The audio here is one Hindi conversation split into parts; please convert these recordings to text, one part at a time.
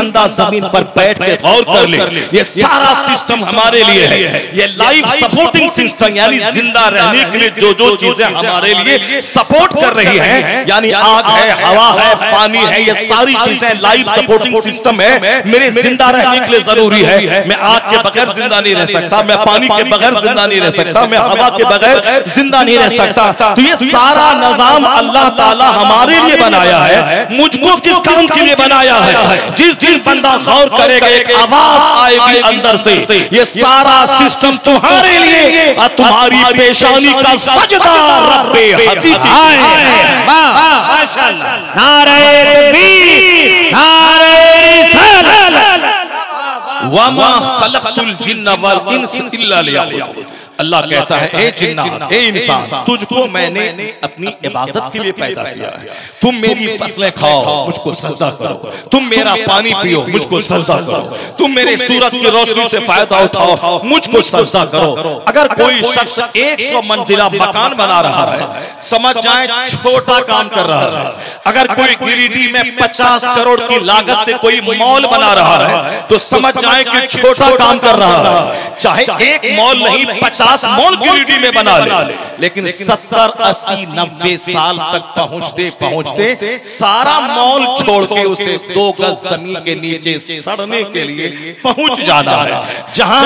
बंदा जमीन पर बैठ के गौर कर ले, ये सारा सिस्टम हमारे लिए है। ये लाइफ सपोर्टिंग सिस्टम, यानी जिंदा रहने के लिए जो जो चीजें हमारे लिए सपोर्ट कर रही हैं, यानी आग है, हवा है, पानी है, ये सारी चीजें लाइफ सपोर्टिंग सिस्टम है, मेरे जिंदा रहने के लिए जरूरी है। मैं आग के बगैर जिंदा नहीं रह सकता, मैं पानी के बगैर जिंदा नहीं रह सकता, मैं हवा के बगैर जिंदा नहीं रह सकता। तो ये सारा निजाम अल्लाह ताला हमारे लिए बनाया है। मुझको किस काम के लिए बनाया है? जिस दिन बंदा गौर करेगा एक आवाज आएगी अंदर से, ये सारा सिस्टम तुम्हारे लिए और तुम्हारी पेशानी का सजदा रब्बे हकीकी। माशाअल्लाह, नारे तकबीर, नारे रिसालत, वमा खलक़तुल जिन्ना वल इंस इल्ला लियअबुदून। अल्लाह कहता है, ए जिन्ना, ए इंसान, तुझको मैंने अपनी इबादत के लिए पैदा किया है। तुम मेरी फसलें खाओ, मुझको सजदा करो। तुम मेरा पानी पियो, मुझको सजदा करो। तुम मेरे सूरज की रोशनी से फायदा उठाओ, मुझको सजदा करो। अगर कोई शख्स 100 मंजिला मकान बना रहा है, समझ जाए छोटा काम कर रहा है। अगर कोई गिरिडीह में 50 करोड़ की लागत से कोई मॉल बना रहा है, तो समझ जाए कि छोटा काम कर रहा है। चाहे एक मॉल नहीं, 50 मॉल गिरिडीह में बना ले, लेकिन 70, 80, 90 साल तक पहुंचते पहुंचते सारा मॉल छोड़ के उसे 2 गज जमीन के नीचे सड़ने के लिए पहुंच जाना है। जहां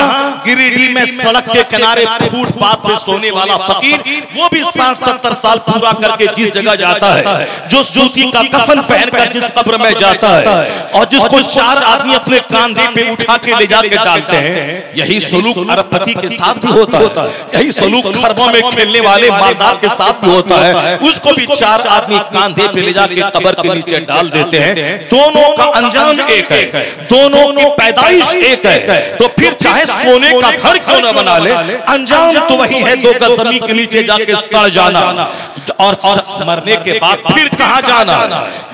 गिरिडीह में सड़क के किनारे फुटपाथ पे सोने वाला फकीर, वो भी 60-70 साल पूरा करके जिस जगह जाता है, जो सूती का कफन पहनकर जिस कब्र में जाता है, और जिसको 4 आदमी अपने कांधे पे उठा के ले जाके डालते हैं, यही सलूक अरबपति के साथ भी होता है। यही सलूक खरबों में खेलने वाले मालदार के साथ भी होता है। उसको भी 4 आदमी कांधे पे ले जाके कब्र के नीचे डाल देते हैं। दोनों का अंजाम एक है, दोनों की पैदाइश एक है। तो फिर चाहे सोने का घर क्यों न बना ले, अंजाम तो वही है, 2 गज जमीन के नीचे जाके सड़ जाना, और मरने के बाद फिर कहां जाना।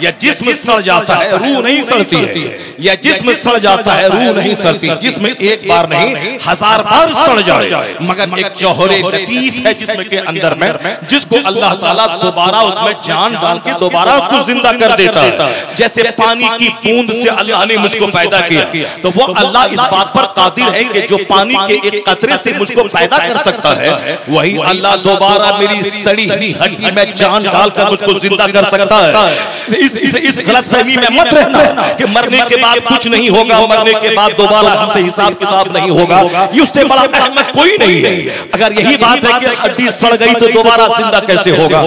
या जिस्म सड़ जाता है, रूह नहीं सड़ती है। या जिस्म सड़ जाता है, रूह नहीं सड़ती। जिस्म एक बार नहीं 1000 बार सड़ जाए, मगर एक जौहरे लतीफ है जिस्म के अंदर में, जिसको अल्लाह ताला दोबारा उसमें जान डाल के दोबारा उसको जिंदा कर देता है। जैसे पानी की बूंद से अल्लाह ने मुझको पैदा किया, तो वो अल्लाह इस बात पर कादिर है कि जो पानी के एक कतरे से मुझको पैदा कर सकता है, वही अल्लाह दोबारा मेरी सड़ी हुई हड्डी में जान डालकर मुझको जिंदा कर सकता है। इस गलतफहमी में मत रहना कि मरने के बाद कुछ नहीं होगा, मरने के बाद दोबारा हमसे हिसाब किताब नहीं होगा। उससे बड़ा अहमद कोई नहीं है। अगर यही बात है कि हड्डी सड़ गई तो दोबारा जिंदा कैसे होगा?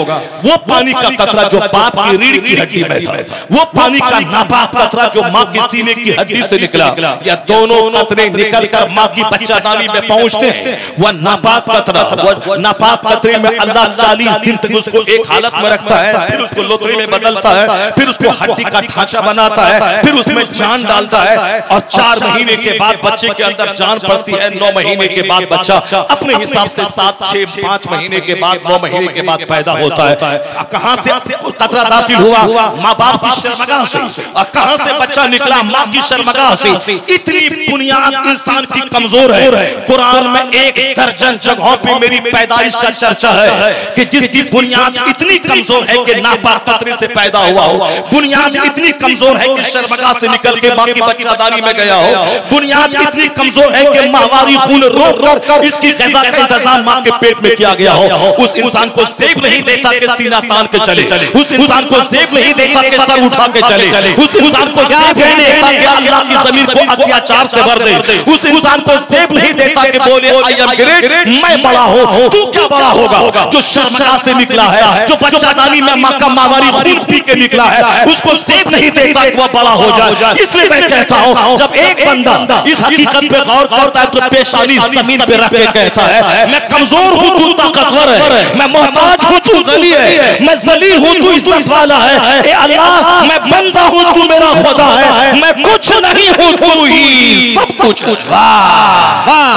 वो पानी का कतरा जो बाप की रीढ़ की हड्डी में था, वो पानी का नापाक कतरा जो माँ के सीने की हड्डी से निकला, या दोनों कतरे निकलकर माँ की बच्चादानी में पहुंचते हैं, वह नापाक कतरा, वो नापाक कतरे में अल्लाह 40 दिन तक उसको एक हालत में रखता है, फिर उसको लोथरी में बदलता है, फिर उसको हड्डी का ढांचा बनाता है, फिर उसमें जान डालता है, और 4 महीने के बाद बच्चे के अंदर जान पड़ती है। 9 महीने के बाद बच्चा अपने हिसाब से 7, 6, 5 महीने के बाद, 9 महीने के बाद पैदा होता है। कहां से कतरा दाखिल हुआ? माँ बाप की शर्मगाह से। और कहां से बच्चा निकला? माँ की शर्मगाह से। इतनी बुनियाद इंसान की कमजोर है। कुरान में 1 दर्जन जगहों पे मेरी पैदाइश का चर्चा है कि जिसकी बुनियाद इतनी कमजोर है कि नापाक कतरे से पैदा हुआ हो, बुनियाद इतनी कमजोर है कि शर्मगाह से निकल के माँ की बच्चादानी में गया हो, बुनियाद इतनी कमजोर है कि माहवारी खून रोक कर इसकी ग़िज़ा का इंतजाम माँ के पेट में किया गया हो। उस इंसान को सेब नहीं देता कि सीना तान के चले, उस इंसान को सेब नहीं देता कि सर उठा के चले, उस इंसान को सेब नहीं देता कि अल्लाह की जमीन को अत्याचार से भर दे, उस इंसान को सेब नहीं देता कि बोले आई एम ग्रेट, मैं बड़ा हूं, तू क्या बड़ा होगा। जो शर्मगाह से निकला है, जो बच्चादानी में माँ का माहवारी खून पी के निकला है, उसको सेब नहीं देता कि वह बड़ा हो जाए। इसलिए मैं कहता हूं, जब एक बंदा इस हकीकत पे गौर करता है तो पेशानी जमीन पे रख के कहता है, मैं कमजोर हूं, तू ताकतवर है, मैं मोहताज हूं, तू गनी है, मैं जलील हूं, तू इज्जत वाला है। ए अल्लाह, मैं बंदा हूं, तू मेरा खुदा है, मैं कुछ नहीं हूं, तू ही सब कुछ। वाह वाह,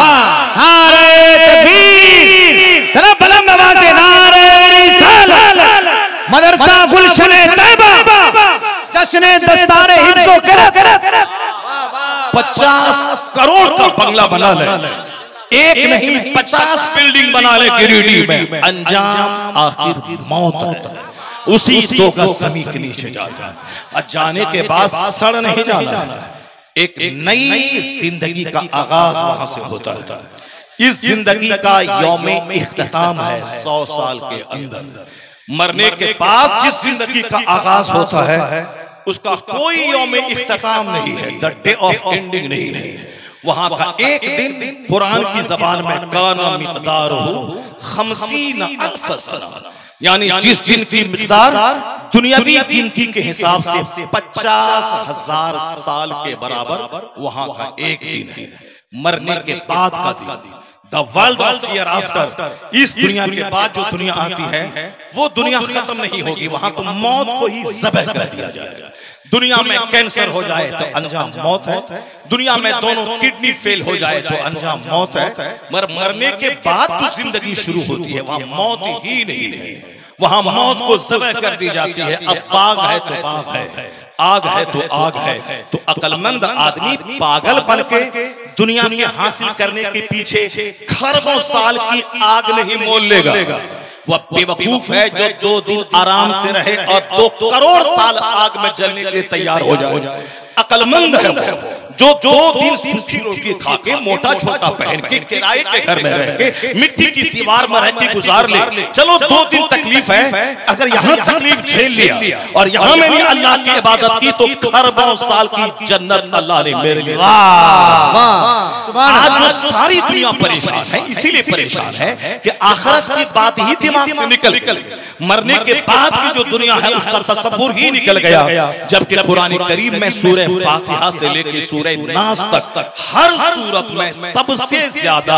नारे तकबीर, जरा बुलंद आवाज से नारे रिसालत। मदरसा गुलशने तैयबा, जश्ने दस्तारे हिफ्ज़ो क़िरात, 50 करोड़ का बंगला बना ले, एक नहीं 50 बिल्डिंग बना ले गिरिडीह में, अंजाम आखिर मौत है। उसी 2 गज जमीन के नीचे जाता है, और जाने के बाद सड़ नहीं जाना, एक नई जिंदगी का आगाज वहां से होता है। इस जिंदगी का यौम इख्तिताम है 100 साल के अंदर। मरने के बाद जिस जिंदगी का आगाज होता है उसका कोई यौम इख्तिताम नहीं है, द डे ऑफ एंडिंग नहीं है। वहां का एक दिन कुरान की जबान में काना मिक़दारुहु 50 अल्फ सना, यानी जिस दिन की मिक़दार दुनियावी गिनती के हिसाब से 50,000 साल के बराबर वहां का एक दिन है। मरने के बाद का दिन, the world of here after, इस दुनिया के बाद जो दुनिया आती है वो दुनिया खत्म नहीं होगी। वहां तो मौत को ही ज़बह कर दिया जाएगा। दुनिया में कैंसर हो जाए तो अंजाम मौत है, दुनिया में दोनों किडनी फेल हो जाए तो अंजाम मौत है। मगर मरने के बाद जो जिंदगी शुरू होती है वहां मौत ही नहीं है, वहां मौत को ज़बह कर दी जाती है। अब बाग है तो बाग है, आग है तो आग है। तो अक्लमंद आदमी पागल बन के दुनिया में हासिल करने के पीछे खरबों साल की आग नहीं मोल लेगा। वह बेवकूफ है जो 2 दिन आराम से रहे और 2 करोड़ साल आग में जलने के लिए तैयार हो जाए। अक्लमंद है वो जो 2 दिन सूखी रोटी खा के मोटा छोटा पहन के किराए के घर में रह के मिट्टी की दीवार में रह के गुजार ले। चलो 2 दिन तकलीफ है, अगर यहाँ तकलीफ झेल लिया और यहाँ मैंने अल्लाह की इबादत की तो खरबों साल की जन्नत अल्लाह ने मेरे लिए। आज जो सारी दुनिया परेशान है इसीलिए परेशान है कि आखिरत की बात ही दिमाग से निकल गई, मरने के बाद की जो दुनिया है उसका तसव्वुर ही निकल गया। जबकि कुरान करीम में सूरह फातिहा से लेकर सूरह नास तक हर सूरत में सबसे ज्यादा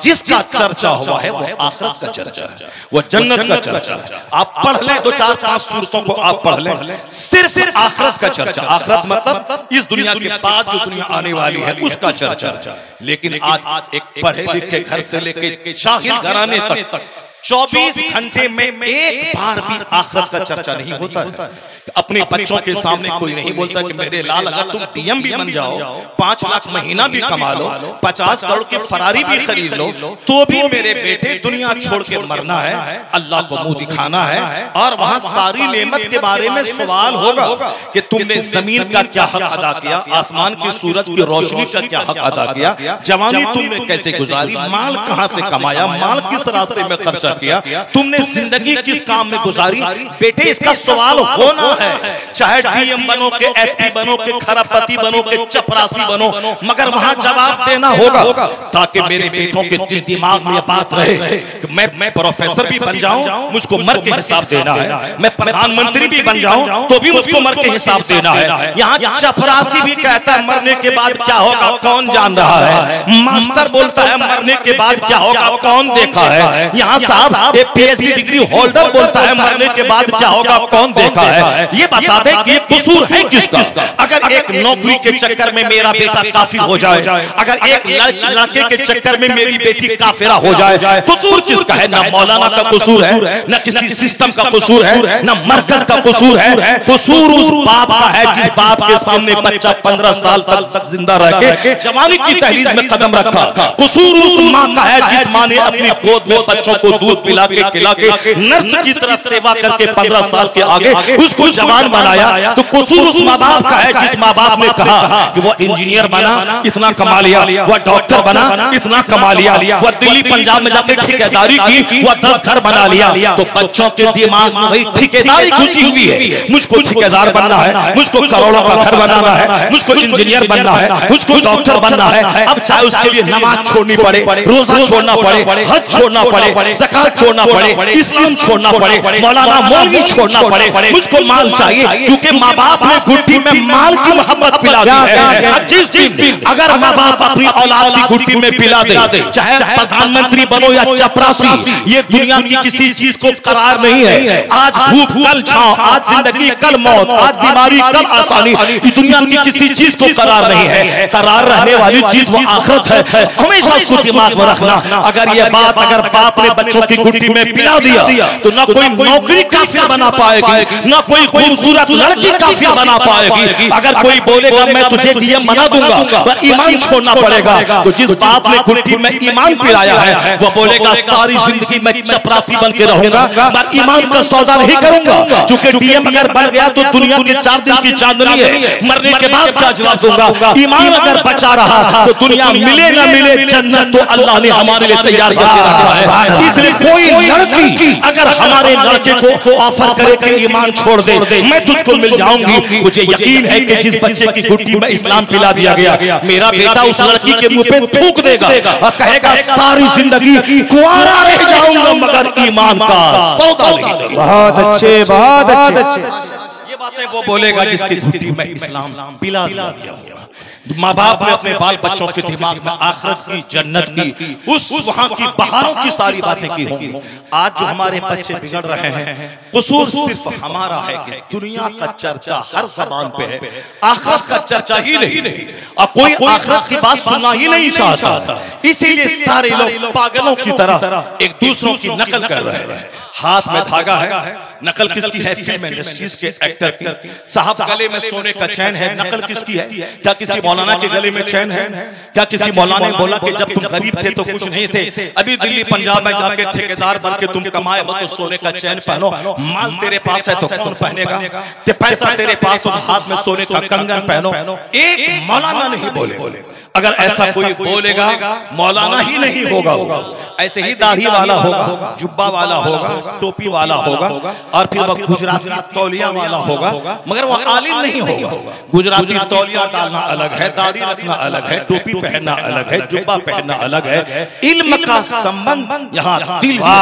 जिसका चर्चा हुआ है वो आखिरत का चर्चा है, वो जन्नत का चर्चा है। आप पढ़ लें 2-4-5 सूरतों को आप पढ़ लें, सिर्फ आखिरत का चर्चा। आखिरत मतलब इस दुनिया के बाद जो दुनिया आने वाली है उसका चर्चा। लेकिन आज एक पढ़े लिखे घर से लेकर शाहिद घराने तक 24 घंटे में एक बार भी आखिरत का चर्चा नहीं होता है। अपने बच्चों के सामने कोई नहीं बोलता कि मेरे लाल अगर तुम डीएम भी बन जाओ, 5 लाख महीना भी कमा लो, 50 करोड़ की फरारी भी खरीद लो, तो भी मेरे बेटे दुनिया छोड़ के मरना है, अल्लाह को मुंह दिखाना है। और वहां सारी नेमत के बारे में सवाल होगा कि तुमने जमीन का क्या हक अदा किया, आसमान की सूरज की रोशनी का क्या हक अदा किया, जवानी तुमने कैसे गुजारी, माल कहां से कमाया, माल किस रास्ते में खर्चा किया, तुमने जिंदगी किस काम में गुजारी। बेटे इसका सवाल होना है, चाहे डीएम बनो के एसपी बनो के खरबपति बनो के चपरासी बनो, मगर वहां जवाब देना होगा ताकि मेरे बेटों के दिल दिमाग में यह बात रहे कि मैं प्रोफेसर भी बन जाऊं मुझको मर के हिसाब देना है, मैं प्रधानमंत्री भी बन जाऊं तो भी मुझको मर के हिसाब देना है। यहाँ चपरासी भी कहता है मरने के बाद क्या होगा कौन जान रहा है, मास्टर बोलता है मरने के बाद क्या होगा कौन देखा है, यहाँ साहब एक पीएचडी डिग्री होल्डर बोलता है मरने के बाद क्या होगा कौन देखा है। ये बता दे कि ये कसूर है किसका। अगर एक नौकरी के चक्कर में मेरा बेटा काफिर हो जाए, अगर एक लड़के के चक्कर में मेरी बेटी काफिरा हो जाए, कसूर किसका है? ना मौलाना का कसूर है, ना किसी सिस्टम का कसूर है, ना मरकज का कसूर है। कसूर उस बाप का है जिस बाप के सामने बच्चा 15 साल तक जिंदा रह के जवानी की दहलीज में कदम रखा। कसूर उस माँ का है जिस माँ ने अपनी गोद में बच्चों को दूध पिला के खिला के नर्स की तरह सेवा करके 15 साल के आगे उसको जवान बनाया। तो कसूर उस माँ बाप का है जिस माँ बाप ने कहा कि वो इंजीनियर बना इतना कमा लिया, वह डॉक्टर बना इतना कमा लिया, वह दिल्ली पंजाब में जाकर ठेकेदारी की, वह 10 घर बना लिया। तो बच्चों के दिमाग में वही ठेकेदारी घुसी हुई है, मुझको ठेकेदार बनना है, मुझको करोड़ों का घर बनाना है, मुझको इंजीनियर बनना है, मुझको डॉक्टर बनना है। अब चाहे उसके लिए नमाज छोड़नी पड़े, रोजा छोड़ना पड़े, हज छोड़ना पड़े, ज़कात छोड़ना पड़े, इस्लाम छोड़ना पड़े, मौलाना मौलवी छोड़ना पड़े, मुझको माल चाहिए क्योंकि माँ बाप ने गुट्टी में माल की मोहब्बत पिला दी है। जिस दिन अगर माँ बाप अपनी औलाद की गुट्टी में पिला दे, चाहे प्रधानमंत्री बनो या चपरासी, ये दुनिया की किसी चीज को करार नहीं है। आज धूप कल छांव, आज जिंदगी कल मौत, आज बीमारी कल आसानी, दुनिया की किसी चीज को करार नहीं है। करार रहने वाली चीज वो आखिरत है, हमेशा उसको दिमाग में रखना। अगर ये बात अगर बाप ने बच्चों की गुट्टी में पिला दिया तो ना कोई नौकरी काफिर बना पाएगी, ना कोई खूबसूरत लड़की काफिर बना पाएगी। अगर कोई बोलेगा मैं तुझे डीएम बना दूंगा, पर ईमान छोड़ना पड़ेगा। तो जिस बाप ने गुट्टी में ईमान पिलाया है वो बोलेगा सारी जिंदगी मैं चपरासी बन के रहूंगा, पर ईमान का सौदा नहीं करूंगा। क्योंकि डीएम अगर बन गया तो दुनिया के 4 दिन की चांदनी है, मरने के बाद क्या जवाब दूंगा। ईमान अगर बचा रहा तो दुनिया मिले ना मिले जन्नत तो अल्लाह ने हमारे लिए तैयार करके रखा है। इसलिए कोई लड़की अगर हमारे लड़के को ऑफर करे कि ईमान छोड़ दे, मैं तुझको मिल जाऊंगी, मुझे यकीन है कि जिस बच्चे की गुट्टी में इस्लाम पिला दिया गया, मेरा बेटा उस लड़की के मुंह पे थूक देगा और कहेगा सारी जिंदगी कुंवारा रह जाऊंगा मगर ईमान का सौदा नहीं दूंगा। बहुत अच्छे, बहुत अच्छे। ये बातें वो बोलेगा जिसकी गुट्टी में इस्लाम पिला दिया गया। माँ बाप ने अपने बाल बच्चों के दिमाग में आखिरत की, जन्नत की, उस वहां की बहारों की सारी बातें की होंगी। आज जो हमारे बच्चे बिगड़ रहे हैं, कसूर सिर्फ हमारा है कि दुनिया का चर्चा हर ज़बान पे है, आखिरत का चर्चा ही नहीं, और कोई आखिरत की बात सुनना ही नहीं चाहता। इसीलिए सारे लोग पागलों की तरह एक दूसरों की नकल कर रहे हैं। हाथ में धागा है, नकल किसकी है? फिल्म इंडस्ट्रीज के एक्टर की। साहब गले में सोने का चैन है, नकल किसकी है? क्या किसी मौलाना के गले में चैन है? क्या किसी मौलाना ने बोला कि जब तुम गरीब थे तो कुछ नहीं थे, अभी दिल्ली पंजाब में जाके ठेकेदार बन के तुम कमाए हो तो सोने का चैन पहनो, माल तेरे पास है तो कौन पहनेगा? पैसा तेरे पास हो तो हाथ में सोने का कंगन पहनो। एक मौलाना नहीं बोले। अगर ऐसा कोई बोलेगा मौलाना ही नहीं होगा, ऐसे ही दाढ़ी वाला होगा, जुब्बा वाला होगा, टोपी वाला होगा, और फिर वह गुजराती तौलिया वाला होगा, मगर वह आलिम नहीं होगा। गुजराती तौलिया डालना अलग है, दाढ़ी रखना अलग है, टोपी पहनना अलग है, जुब्बा पहनना अलग है। इल्म का संबंध यहाँ दिल से,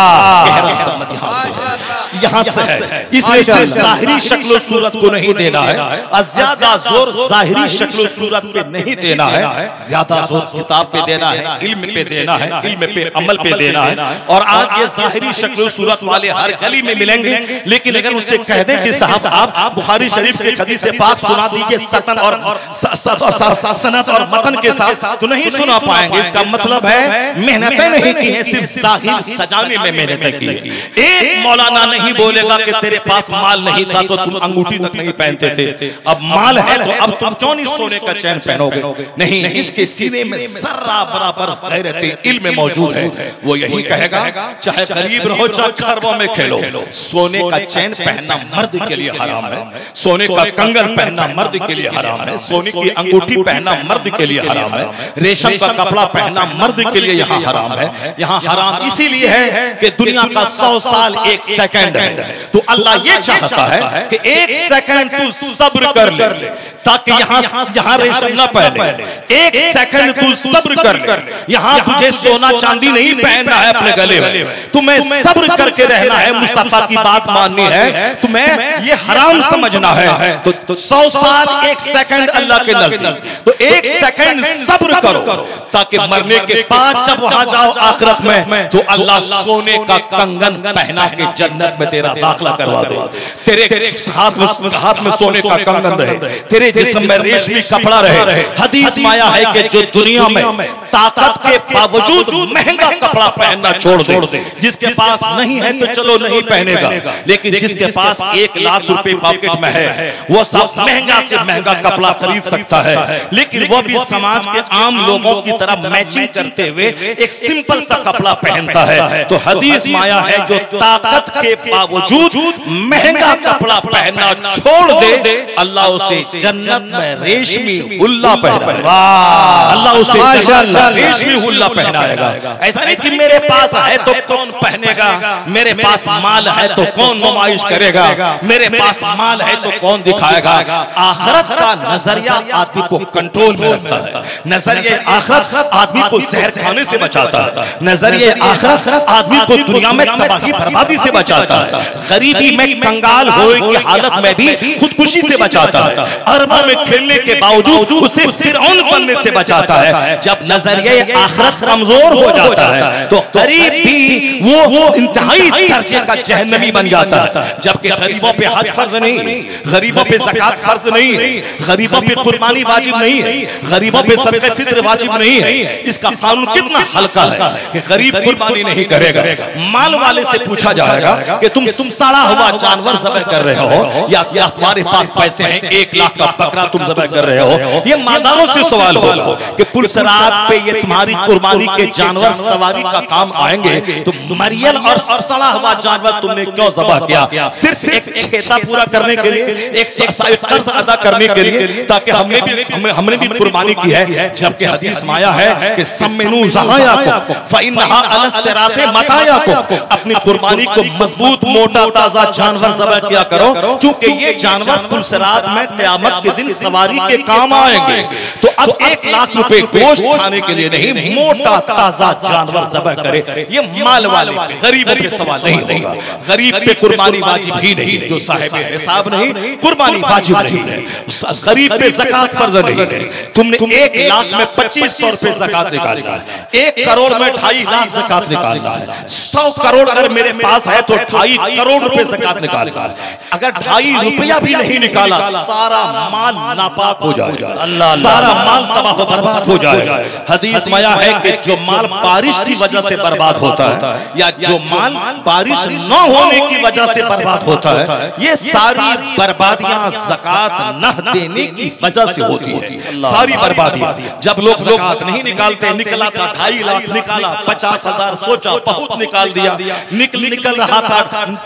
गहरा संबंध यहाँ से है। इसलिए जाहिरी शक्ल सूरत को नहीं देना है, और ज्यादा जोर जाहिरी शक्ल सूरत पे नहीं देना है, ज्यादा जोर किताब पे देना है, इल्म पे देना है, इल्म पे अमल पे देना है। और आज ये जाहिरी शक्ल सूरत वाले हर गली में मिलेंगे, लेकिन अगर उनसे कह दें कि साहब आप बुखारी शरीफ के हदीस पाक सुना दीजिए सतन और सनद और मतन के साथ, तो नहीं सुना पाएंगे। इसका मतलब है मेहनतें नहीं की है, सिर्फ जाहिर सजाने में मेहनतें की है। एक मौलाना नहीं बोलेगा कि तेरे पास माल नहीं था तो तुम अंगूठी तक नहीं पहनते थे, अब माल है तो अब तुम क्यों नहीं सोने का चैन पहनोगे? नहीं, जिसके सीने में जर्रा बराबर गैरत इल्म मौजूद है वो यही कहेगा, चाहे गरीब रहो चाहे खरबों में खेलो, सोने का चैन पहनना मर्द के लिए हराम है, सोने का कंगन पहनना मर्द के लिए हराम है, सोने की अंगूठी पहनना मर्द के लिए हराम है, रेशम का कपड़ा पहनना मर्द के लिए यहाँ हराम है। यहाँ हराम इसीलिए है कि दुनिया का 100 साल 1 सेकंड है। तो अल्लाह ये चाहता है कि 1 सेकंड तू सब्र कर ले, ताकि यहाँ रेशम न पहने। 1 सेकंड तू सब्र कर ले, यहाँ तुझे सोना चांदी नहीं पहनना है अपने गले में, तुम्हें सब्र करके रहना है, मुस्तफा की बात माननी है, तुम्हें ये हराम समझना है। तो 100 साल 1 सेकंड अल्लाह के नजदीक, तो 1 सेकंड सब्र करो, ताकि मरने के बाद जब वहां जाओ आखिरत में तो अल्लाह सोने का कंगन पहना के जन्नत में तेरा दाखिला करवा दे। तेरे हाथ में सोने का कंगन रहे, तेरे जिस्म में रेशमी कपड़ा रहे। हदीस में आया है कि जो दुनिया में ताकत के बावजूद महंगा कपड़ा पहनना छोड़ दे, जिसके पास नहीं है तो चलो नहीं पहनेगा, लेकिन जिसके पास 1 लाख रुपए पॉकेट में है वो सब महंगा से महंगा कपड़ा खरीद सकता है, लेकिन वो भी समाज के आम लोगों की तरह मैचिंग करते हुए एक सिंपल सा कपड़ा पहनता है। तो हदीस में आया है जो ताकत के बावजूद महंगा कपड़ा पहनना छोड़ दे, अल्लाह उसे जन्नत में रेशमी हुल्ला पहनाएगा। अल्लाह उसे रेशमी हुल्ला पहनाएगा। ऐसा नहीं कि मेरे पास है तो कौन पहनेगा, मेरे पास माल है तो कौन नुमाइश करेगा, मेरे पास माल है तो कौन दिखाएगा। आखिरत का नजरिया आदमी को कंट्रोल में रखता है, नजरिए आखिरत आदमी को जहर खाने से बचाता है, नजरिए आखिरत आदमी को दुनिया में तबाही बर्बादी से बचाता है, गरीबी में कंगाल होने की हालत में भी खुदकुशी से बचाता है, अरबों में खेलने के बावजूद उसे फिरौन बनने से बचाता है। जब नजर नजरिया आखिरत कमजोर हो जाता है तो गरीब भी वो इंतहाई दर्जे का जहन्नमी बन जाता है। जबकि गरीबों पे हज फर्ज नहीं, गरीबों पे ज़कात फर्ज नहीं है, गरीबों पे कुर्बानी वाजिब नहीं है, गरीबों पे सदक़े फित्र वाजिब नहीं है। इसका कानून कितना हल्का है कि गरीब कुर्बानी नहीं करेगा। माल वाले से पूछा जाएगा कि तुम सड़ा हुआ जानवर ज़बह कर रहे हो या तुम्हारे पास पैसे हैं 1 लाख का बकरा तुम ज़बह कर रहे हो। ये मालदारों से सवाल होगा कि पुलसरात पे ये तुम्हारी कुर्बानी के जानवर सवारी का काम आएंगे तो मरियल और सड़ा हुआ जानवर तुमने क्यों ज़बह किया? सिर्फ एक छेता पूरा करने के लिए, एक कर्ज अदा करने के लिए, ताकि हमने भी कुर्बानी की है। जबकि हदीस में आया है कि सम्मिनू ज़हायाकुम फ़इन्नहा अला सिराते मतायाकुम, अपनी कुर्बानी को मजबूत मोटा ताजा जानवर ज़बह किया करो, क्योंकि ये जानवर पुलसरात में क़यामत के दिन सवारी के काम आएंगे। तो अब 1 लाख रुपए गोश्त खाने के लिए नहीं, मोटा ताजा जानवर ज़बह करे। ये माल वाले पे, गरीबों पे सवाल नहीं होगा। गरीब पे कुर्बानी वाजिब ही नहीं है, जो साहिब निसाब नहीं, कुर्बानी वाजिब नहीं है। गरीब पे ज़कात फर्ज नहीं है। तुमने 1 लाख में 2500 रुपए ज़कात निकालना है, 1 करोड़ में 2.5 लाख ज़कात निकालना है। 100 करोड़ अगर मेरे पास है तो 2.5 करोड़ रुपए ज़कात निकालना है। अगर 2.5 रुपया भी नहीं निकाला, सारा माल नापाक हो जाएगा, सारा माल तबाह बर्बाद हो जाएगा। हदीस में आया है कि जो माल बारिश की वजह से बर्बाद होता है या जो माल बारिश न होने की वजह से बर्बाद होता है, ये सारी बर्बादियां ज़कात न देने की वजह से होती है। सारी बर्बादियां, जब लोग ज़कात नहीं निकालते, निकला था 2.5 लाख, निकाला 50,000, सोचा बहुत निकाल दिया, निकल रहा था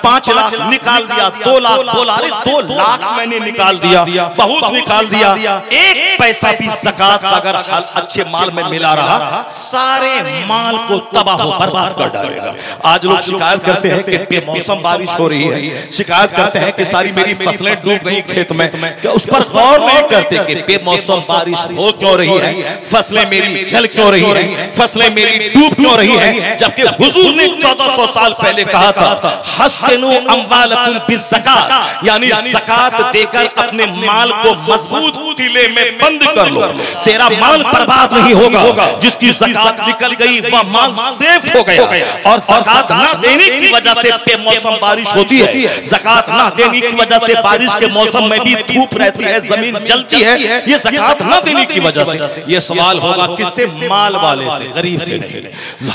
5 लाख, निकाल दिया 2 लाख, बोला अरे 2 लाख मैंने निकाल दिया, बहुत निकाल दिया। 1 पैसा भी ज़कात अगर अच्छे माल में मिला रहा, सारे माल को तबाह बर्बाद कर डालेगा। आज लोग शिकायत करते हैं कि बेमौसम बारिश हो रही है, शिकायत करते हैं कि सारी मेरी फसलें डूब गई खेत में, क्या उस पर गौर नहीं करते कि बेमौसम बारिश हो क्यों रही है, फसलें मेरी जल क्यों रही है, फसलें मेरी डूब क्यों रही है। जबकि हुजूर ने 1400 साल पहले कहा था हस्सिनु अम्वालकुम बिज़्ज़कात, यानी ज़कात देकर अपने माल को मजबूत किले में बंद कर लो, तेरा माल बर्बाद नहीं होगा। जिसकी ज़कात निकल गई वह माल सेफ हो गया। और ज़कात ना देने की वजह से बेमौसम बारिश होती है, ज़कात ना देने की वजह से बारिश के मौसम में भी धूप रहती है, जमीन जलती है, ये ज़कात ना देने की वजह से। ये सवाल होगा किससे? माल वाले से, गरीब से नहीं।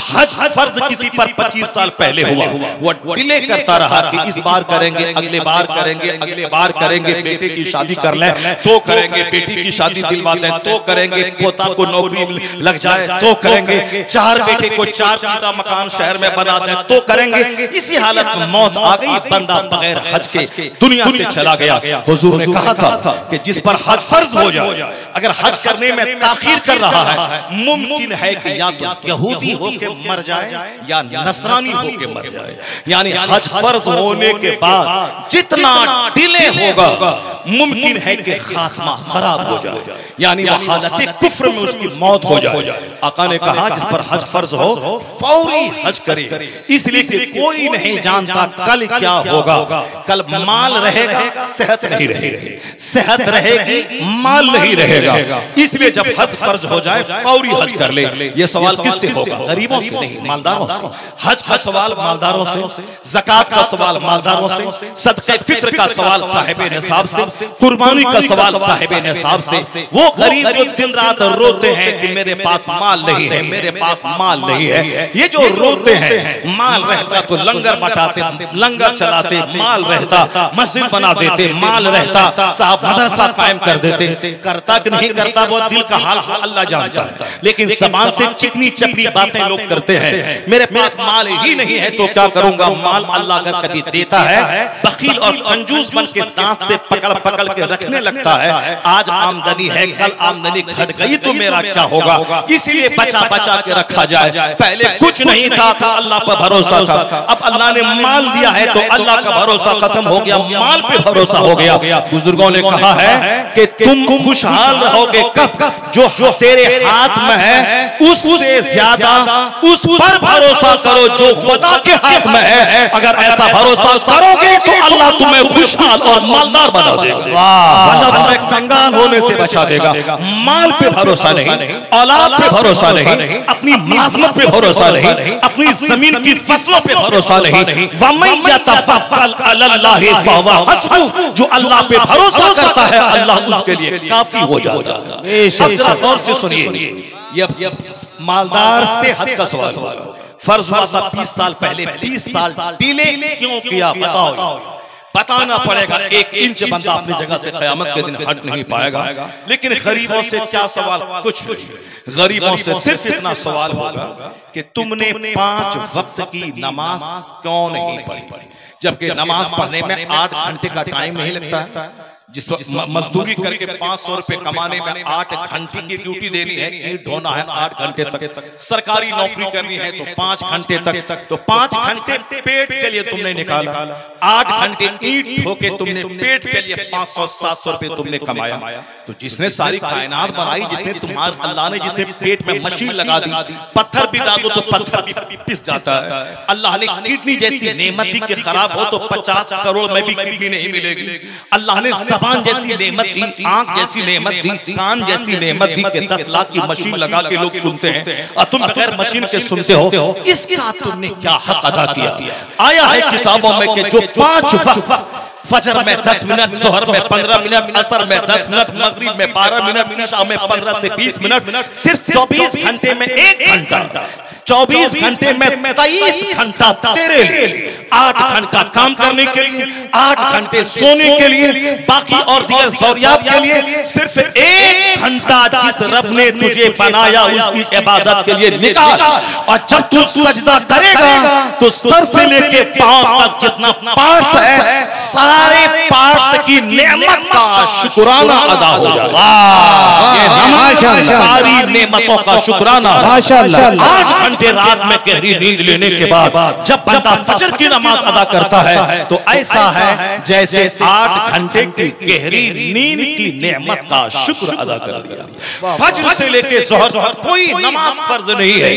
हज फर्ज किसी पर 25 साल पहले हुआ, वो डिले करता रहा कि इस बार करेंगे, अगले बार करेंगे, अगले बार करेंगे, बेटे की शादी कर लें तो करेंगे, बेटी की शादी दिलवाते हैं तो करेंगे, पोता को नौकरी लग जाए तो करेंगे, 4 बेटे को 4 चीता मकान शहर में बना दें तो करेंगे। इसी हालत में मौत आ गई, बंदा बगैर हज के दुनिया से चला गया। हुजूर ने कहा था कि जिस पर हज फर्ज हो जाए, अगर हज करने में ताखीर कर रहा है, मुमकिन है कि या तो यहूदी होके मर जाए या नसरानी होके मर जाए। यानी हज फर्ज होने के बाद जितना डिले होगा, मुमकिन है कि खात्मा खराब हो जाए, यानी वह हालत कुफ्र में उसकी मौत हो जाए। आका ने कहा जिस पर हज फर्ज हो फौरी हज करे, इसलिए कि कोई नहीं जानता कल क्या होगा। कल माल रहेगा, सेहत नहीं रहेगी, सेहत रहेगी, माल नहीं रहेगा। इसलिए जब हज फर्ज हो जाए फौरी हज कर ले। ये सवाल किससे होगा? गरीबों से नहीं, मालदारों से। हज का सवाल मालदारों से, ज़कात का सवाल मालदारों से, सदक़े फित्र का सवाल साहिब निसाब से, कुर्बानी का सवाल साहिब निसाब से। वो गरीब जो दिन रात रोते हैं कि मेरे पास माल नहीं है, मेरे पास माल नहीं है, ये जो रोते हैं, माल रहता तो लंगर बटाते, लंगर चलाते, माल रहता मस्जिद बना देते, माल रहता साहब मदरसा कायम कर देते। करता कि नहीं करता वो दिल का हाल अल्लाह जानता है, लेकिन ज़बान से चिकनी चपड़ी बातें लोग करते हैं। मेरे पास माल ही नहीं है तो क्या करूंगा? माल अल्लाह अगर कभी देता है, बखील और कंजूस बन के दांत से पकड़ पकड़ के रखने लगता है। आज आमदनी है, कल आमदनी घट गई तो मेरा क्या होगा? इसीलिए बचा बचा के रखा जाए। पहले कुछ नहीं था तो अल्लाह पर भरोसा था, अब अल्लाह ने माल दिया है तो अल्लाह का भरोसा खत्म हो गया, माल पे भरोसा हो गया। बुजुर्गों ने कहा है कि तुम खुशहाल रहोगे कब? जो तेरे हाथ में है उससे ज्यादा उस पर भरोसा करो जो खुदा के हाथ में है। अगर ऐसा भरोसा करोगे तो अल्लाह तुम्हें खुशहाल और मालदार बना देगा। अल्लाह तुम्हें कंगाल होने से बचा देगा। माल पे भरोसा नहीं, औलाद पे भरोसा नहीं, अपनी मुलाजमत पे भरोसा नहीं, अपनी जमीन की फसलों पे भरोसा नहीं। वमन यतवक्कल अलल्लाहि फहुवा हस्बुह, जो अल्लाह पे भरोसा करता है अल्लाह उसके लिए काफी हो जाता है। अब जरा गौर से सुनिए, ये मालदार से हज का सवाल हुआ। फर्ज हुआ था 20 साल पहले, 20 साल डिले क्यों किया बताओ? बताना पड़ेगा। 1 इंच बंदा अपनी जगह से क़यामत के दिन हट नहीं पाएगा। लेकिन गरीबों से क्या सवाल? कुछ नहीं। गरीबों से सिर्फ इतना सवाल होगा कि तुमने 5 वक्त की नमाज क्यों नहीं पढ़ी? जबकि नमाज पढ़ने में 8 घंटे का टाइम नहीं लगता है। जिस मजदूरी करके 500 रुपए कमाने में 8 घंटे की ड्यूटी देनी है, ईंट ढोना है 8 घंटे तक, सरकारी नौकरी करनी है तो 5 घंटे तक, तो 5 घंटे पेट के लिए तुमने निकाला, 8 घंटे ईंट ठोके तुमने पेट के लिए 500-700 रुपए तुमने कमाया। तो जिसने सारी कायनात बनाई, जिसने तुम्हारे अल्लाह ने जिसने पेट में मशीन लगा दी, पत्थर भी डालो तो पत्थर भी पिस जाता है। अल्लाह ने किडनी जैसी नेमत दी कि खराब हो तो 50 करोड़ में भी किडनी नहीं मिलेगी। अल्लाह ने ज़बान जैसी नेमत दी, आंख जैसी नेमत दी, कान जैसी नेमत दी कि 10 लाख की मशीन लगा के लोग सुनते हैं और तुम बगैर मशीन के सुनते हो। इसका तुमने क्या हक अदा किया? आया है किताबों में कि जो 5 वक्त, फजर में 10 मिनट, जोहर में 15 मिनट, असर में 10 मिनट, मगरिब में 12 मिनट, ईशा में 15 से 20 मिनट, सिर्फ 24 घंटे में 1 घंटा, 24 घंटे में 23 घंटा तेरे लिए, 8 घंटा काम करने के लिए, 8 घंटे सोने के लिए, बाकी और दीगर ज़रूरियात के लिए सिर्फ 1 घंटा जिस रब ने तुझे बनाया उसकी इबादत के लिए निकाल। और जब तू सजदा करेगा तो सर से लेके पांव तक जितना पार्ट्स है, सारे पार्ट्स की नेमत का शुक्राना अदा हो जाएगा। सारी नेमतों का शुक्राना। 8 घंटे रात में गहरी नींद लेने के बाद जब बंदा फजर की नमाज अदा करता है तो ऐसा है जैसे 8 घंटे की गहरी नींद की नेमत का शुक्र अदा कर दिया। फजर से लेके जोहर कोई नमाज फर्ज नहीं है।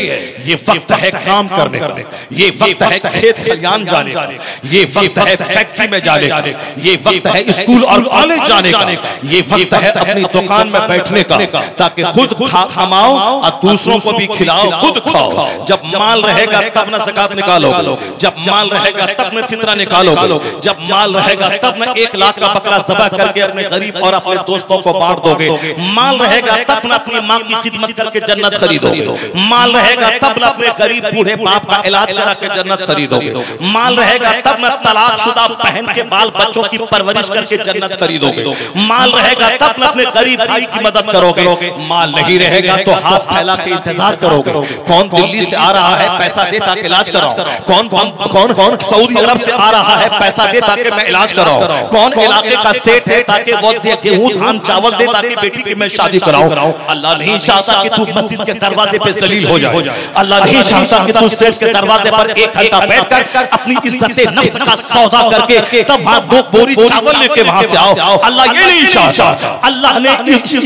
ये वक्त है काम करने का, ये वक्त है खेत खलियान जाने का, ये वक्त है फैक्ट्री में जाने का, ये वक्त है स्कूल और कॉलेज जाने का, ये वक्त है अपनी दुकान में बैठने का ताकि खुद कमाओ और दूसरों को भी खिलाओ, खुद खाओ। जब माल रहेगा तब न ज़कात निकालोगे, जब माल रहेगा तब न फितरा निकालोगे, जब माल रहेगा तब न 1 लाख का बकरा ज़बह करके अपने गरीब और अपने दोस्तों को बांट दोगे, माल रहेगा तब न अपनी माँ की खिदमत करके जन्नत खरीदोगे, माल रहेगा तब न अपने गरीब बूढ़े बाप का इलाज करा के जन्नत खरीदोगे, माल रहेगा तब न तलाकशुदा बहन के बाल बच्चों की परवरिश करके जन्नत खरीदोगे, माल रहेगा तब न अपने गरीब भाई की मदद करोगे, माल नहीं रहेगा तो हाथ फैला के इंतजार करोगे। कौन दिल्ली से आ रहा है पैसा दे ताकि इलाज कराओ, कौन सऊदी अरब से आ रहा है पैसा दे ताकि मैं इलाज कराऊं, कौन इलाके का सेठ है ताकि वो गेहूं धान चावल दे ताकि बेटी की मैं शादी कराऊं। अल्लाह नहीं चाहता कि तू मस्जिद के दरवाजे पे जलील हो जाए, अल्लाह नहीं चाहता कि तू सेठ के दरवाजे पर 1 घंटा बैठकर अपनी इज्जत नफ्स का सौदा करके तब वहां 2 बोरी चावल लेके वहां से आओ। अल्लाह ये नहीं चाहता। अल्लाह ने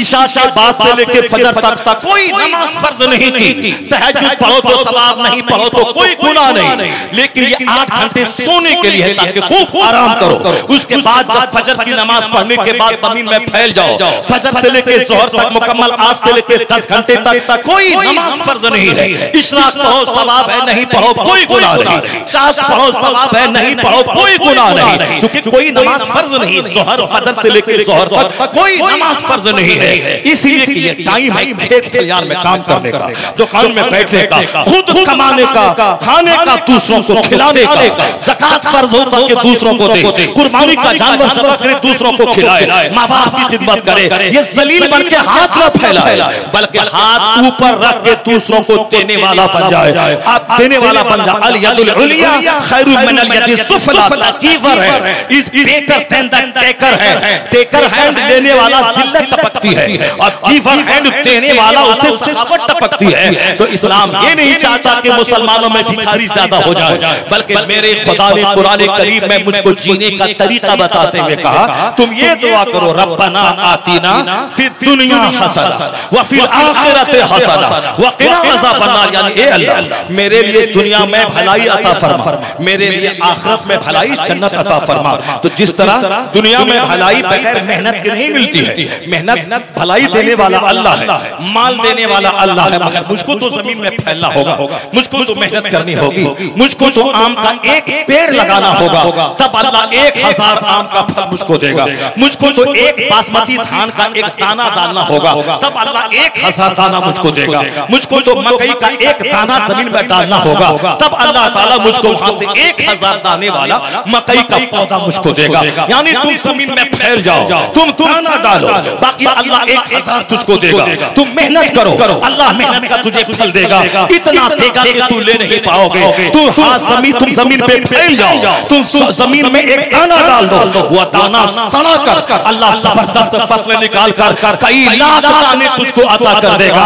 इशा के बाद से लेके फजर तक कोई नमाज फर्ज नहीं की। तहज्जुद पढ़ो तो सवाब, नहीं पढ़ो तो कोई गुनाह नहीं, लेकिन ये 8 घंटे सोने के लिए है ताकि खूब आराम करो। उसके बाद जब फजर की नमाज पढ़ने के बाद जमीन में फैल जाओ, फजर से लेके जोहर तक मुकम्मल 8 से लेके 10 घंटे तक कोई नमाज फर्ज नहीं है। इशराक पढ़ो सवाब है, नहीं पढ़ो कोई गुनाह नहीं। चाश पढ़ो सवाब है, नहीं पढ़ो कोई गुनाह नहीं, क्योंकि कोई नमाज फर्ज नहीं। जोहर फजर से लेके जोहर तक कोई नमाज फर्ज नहीं है। इसीलिए कि ये टाइम है खेत खलियान में काम करने का, दुकान में बैठने का, खुद कमाने का, खाने का, दूसरों को खिलाने का। ज़कात फर्ज होता है कि दूसरों को दे, कुर्बानी का जानवर ज़बह करे दूसरों को खिलाए, माँ बाप की खिदमत करे। ये जलील बन के हाथ न फैलाए बल्कि हाथ ऊपर रख के दूसरों को देने वाला बन जाए। आप देने वाला बन जाए। अल यदुल उलिया खैरुम मिनल यदि सुफला। गिवर है is better than the taker है। टेकर हैंड लेने वाला जिल्लत टपकती है और गिवर एंड देने वाला उसे सखावत टपकती है। तो इस्लाम ये नहीं चाहता कि मुसलमानों में भिखारी ज्यादा हो जाए, बल्कि मेरे खुदा ने कुरान करीम में मुझको जीने का तरीका बताते हुए कहा, तुम ये दुआ करो, रब्बना आतीना फिद दुनिया हसना व फिल आखिरत हसना व क़िना अज़ाबन्नार। यानी ए अल्लाह मेरे लिए दुनिया में भलाई अता फरमा, मेरे लिए आखिरत में भलाई जन्नत अता फरमा। तो जिस तरह दुनिया में भलाई बगैर मेहनत के नहीं मिलती है, मेहनत भलाई देने वाला अल्लाह है, माल देने वाला अल्लाह है, मगर मुझको तो जमीन में फैलना होगा, मुझको तो मेहनत करनी होगी, मुझको तो आम का एक पेड़ लगाना होगा, तब अल्लाह 1000 आम का फल मुझको देगा। मुझको तो एक बासमती धान का एक दाना डालना होगा, तब अल्लाह 1000 दाना मुझको देगा। मुझको तो मकई का एक दाना जमीन में डालना होगा, तब अल्लाह ताला मुझको वहां से 1000 दाने वाला मकई का पौधा मुझको देगा। यानी तुम जमीन में फैल जाओ, तुम दाना डालो, बाकी अल्लाह 1000 तुझको देगा। तुम मेहनत करो, अल्लाह मेहनत का तुझे फल देगा, इतना देगा कि तू ले नहीं पाओगे। तुम जमीन पे फैल जाओ, तुम जमीन में एक दाना डाल दो, वो दाना सड़ा कर अल्लाह जबरदस्त फसल निकाल कर कई लाख दाने तुझको अता कर देगा।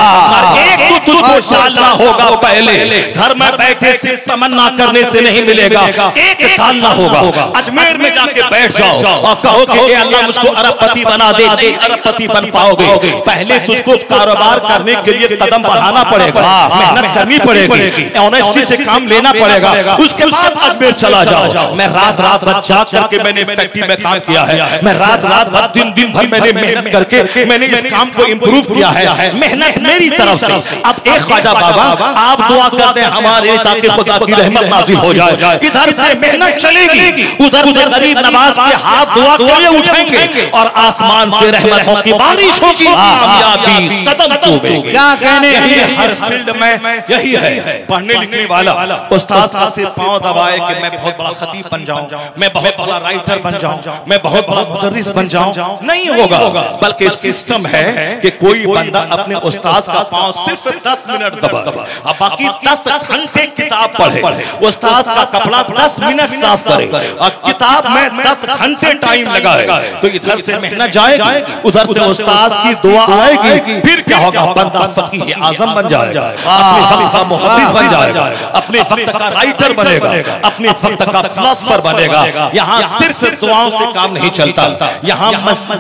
एक तो तुझको डालना होगा, पहले घर में बैठे से तमन्ना करने से नहीं मिलेगा, एक डालना होगा। अजमेर में जाके बैठ जाओ और कहो कि अल्लाह मुझको अरबपति बना दे, नहीं अरबपति बन पाओगे। पहले तुझको कारोबार करने के लिए कदम बढ़ाना पड़ेगा, मेहनत करनी पड़ेगी, ऑनेस्टी से काम लेना पड़ेगा, उसके बाद अजमेर चला जाओ। मैं रात भर जाग करके मैंने फैक्ट्री में काम किया है, मैं रात भर दिन भर मैंने मेहनत करके मैंने इस काम को इम्प्रूव किया है, मेहनत मेरी तरफ से। अब एक ख्वाजा बाबा आप दुआ करते हैं हमारे लिए ताकि खुदा की रहमत नाज़िल हो जाए। इधर से मेहनत चलेगी, उधर से गरीब नवाज के हाथ दुआ के लिए उठेंगे और आसमान से रहमतों की बारिश होगी, कामयाबी कदम चूमेगी। क्या कहने हर फील्ड में यही है। पढ़ने लिखने वाला उस्ताद का सिर पांव दबाए कि मैं बहुत बड़ा खतीब बन जाऊं, मैं बहुत बड़ा राइटर बन जाऊं, मैं बहुत बड़ा मुदर्रिस बन जाऊं, नहीं होगा। बल्कि सिस्टम है कि कोई बंदा अपने उस्ताद का पांव सिर्फ 10 मिनट दबाए और बाकी 10 घंटे किताब पढ़े, उस्ताद का कपड़ा 10 मिनट साफ करे और किताब में 10 घंटे टाइम लगाए। तो इधर से मेहनत जाएगी, उधर से उस्ताद की दुआ आएगी, फिर क्या होगा, बंदा फकीह आजम बन जाएगा, अपने वक्त का मुहद्दिस बन जाएगा, अपने वक्त का राइटर बनेगा, अपने वक्त का फिलोसोफर बनेगा। यहाँ सिर्फ दुआओं से काम नहीं चलता, यहाँ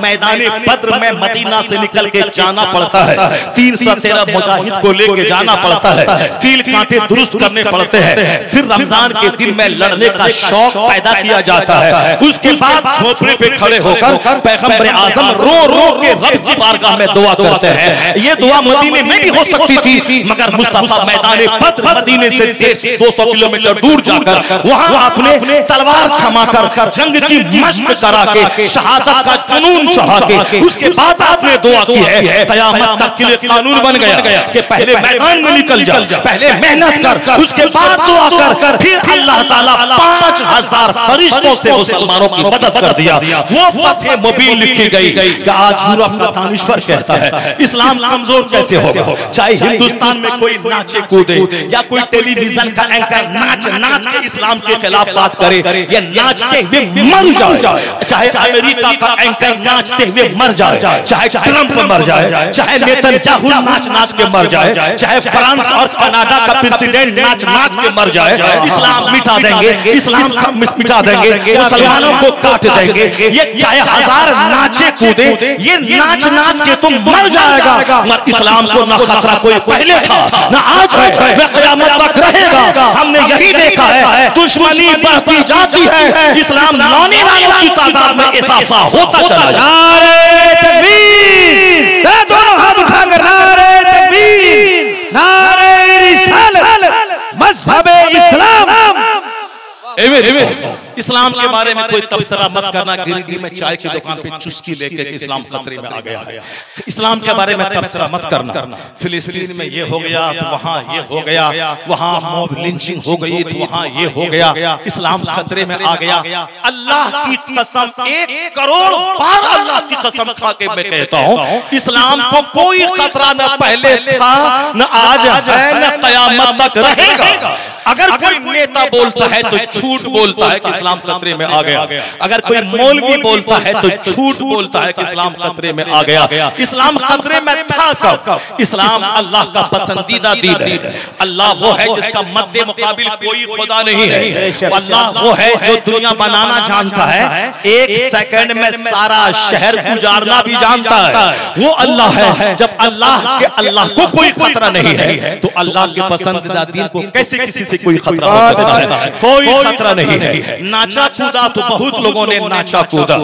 मैदाने बद्र में मदीना से निकल के जाना पड़ता है, 313 मुजाहिद को लेके जाना पड़ता है, कील कांटे दुरुस्त करने पड़ते हैं, फिर रमजान के दिन में लड़ने का शौक पैदा किया जाता है। उसके बाद झोपड़े पे खड़े होकर पैगंबर आजम रो के रब की बारगाह में दुआ करते हैं। ये दुआ मदीने में भी हो सकती थी, मगर मुस्तफा मैदाने बद्र मदीने से 200 किलोमीटर दूर जाकर वहां अपने तलवार थमाकर जंग की मशक करा के शहादत का जुनून चढ़ा के उसके बाद आपने दुआ की है। क़यामत तक के लिए कानून बन गया कि पहले मैदान में निकल जा, पहले मेहनत कर, उसके बाद दुआ कर, फिर अल्लाह ताला 5000 फरिश्तों से मुसलमानों की मदद कर दिया। वो फतह मुबीन लिखी गई कि आज यूरोप का दानिश्वर कहता है इस्लाम कमजोर कैसे होगा। चाहे हिंदुस्तान में कोई नाचे कूदे या कोई टेलीविजन का एंकर नाच के इस्लाम के खिलाफ बात करे, या नाचते हुए मर जाए, चाहे अमेरिका का एंकर नाचते हुए मर जाए, चाहे ट्रंप मर जाए, चाहे नेतन्याहू नाच के मर जाए, चाहे फ्रांस और कनाडा का प्रेसिडेंट नाच के मर जाए, इस्लाम मिटा देंगे, इस्लाम मिटा देंगे, मुसलमानों को काट देंगे। ये चाहे 1000 नाचे कूदे, ये नाच के तुम मर जाएगा, मगर इस्लाम को ना खतरा कोई पहले था ना आज है, वह क़यामत तक रहेगा। हमने यही देखा है, दुश्मनी बढ़ती जाती है, इस्लाम लाने वालों की तादाद में इजाफा होता चला जाता है। नारे तकबीर, चलो दोनों हाथ उठाकर नारे तकबीर, नारे रिसालत, मज़हबे इस्लाम। इस्लाम के बारे में कोई तबसरा मत करना, गिरगी में चाय की दुकान पे चुस्की लेके कि इस्लाम खतरे में आ गया है। इस्लाम के बारे में तबसरा मत करना, फिलिस्तीन में ये हो गया तो वहां ये हो गया, वहां मॉब लिंचिंग हो गई तो वहां ये हो गया, इस्लाम खतरे में आ गया। अल्लाह की कसम, 1 करोड़ बार अल्लाह की कसम खा के मैं कहता हूं, इस्लाम को कोई खतरा न पहले था, न आज है, न क़यामत तक रहेगा। अगर कोई नेता बोलता है तो झूठ बोलता है कि इस्लाम खतरे में आ गया। अगर कोई मौलवी बोलता है तो झूठ बोलता है कि इस्लाम खतरे में आ गया। इस्लाम खतरे में था कब? इस्लाम अल्लाह का पसंदीदा दीन है। अल्लाह वो है जिसका मद्दे मुकाबिल कोई खुदा नहीं है। अल्लाह वो है जो दुनिया बनाना जानता है, एक सेकंड में सारा शहर गुजारना भी जानता है। वो अल्लाह है। जब अल्लाह को कोई खतरा नहीं है तो अल्लाह के पसंदीदा दीन को कैसे किसी से कोई खतरा हो सकता है? कोई खतरा नहीं है। नाचा कूदा तो बहुत लोगों ने नाचा कूदा।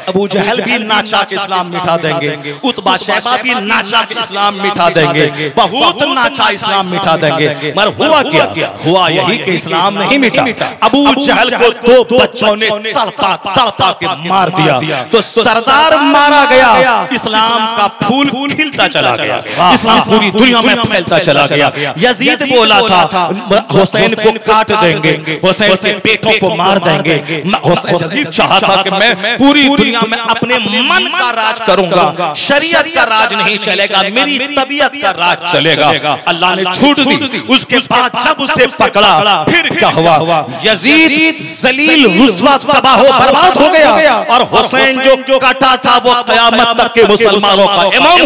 अबू जहल भी नाचा के इस्लाम मिटा देंगे, उतबा शैबा भी नाचा के इस्लाम मिटा देंगे, बहुत नाचा इस्लाम मिटा देंगे। मगर हुआ क्या? हुआ यही कि इस्लाम नहीं मिटा। अबू जहल को दो बच्चों ने तड़पा के मार दिया तो सरदार मारा गया, इस्लाम का फूल खिलता चला गया, इस्लाम पूरी दुनिया में फैलता चला गया। यजीद बोला था हुसैन को काट देंगे, हुसैन के बेटों को मार देंगे। यजीद चाहता कि मैं पूरी दुनिया में अपने मन का राज करूंगा, शरीयत का राज नहीं चलेगा, मेरी तबीयत का राज चलेगा। अल्लाह ने छूट दी। उसके बाद जब उसे पकड़ा फिर क्या हुआ? यजीद जलील रुस्वा तबाह बर्बाद हो गया और हुसैन जो काटा था वो क़यामत तक के मुसलमानों का इमाम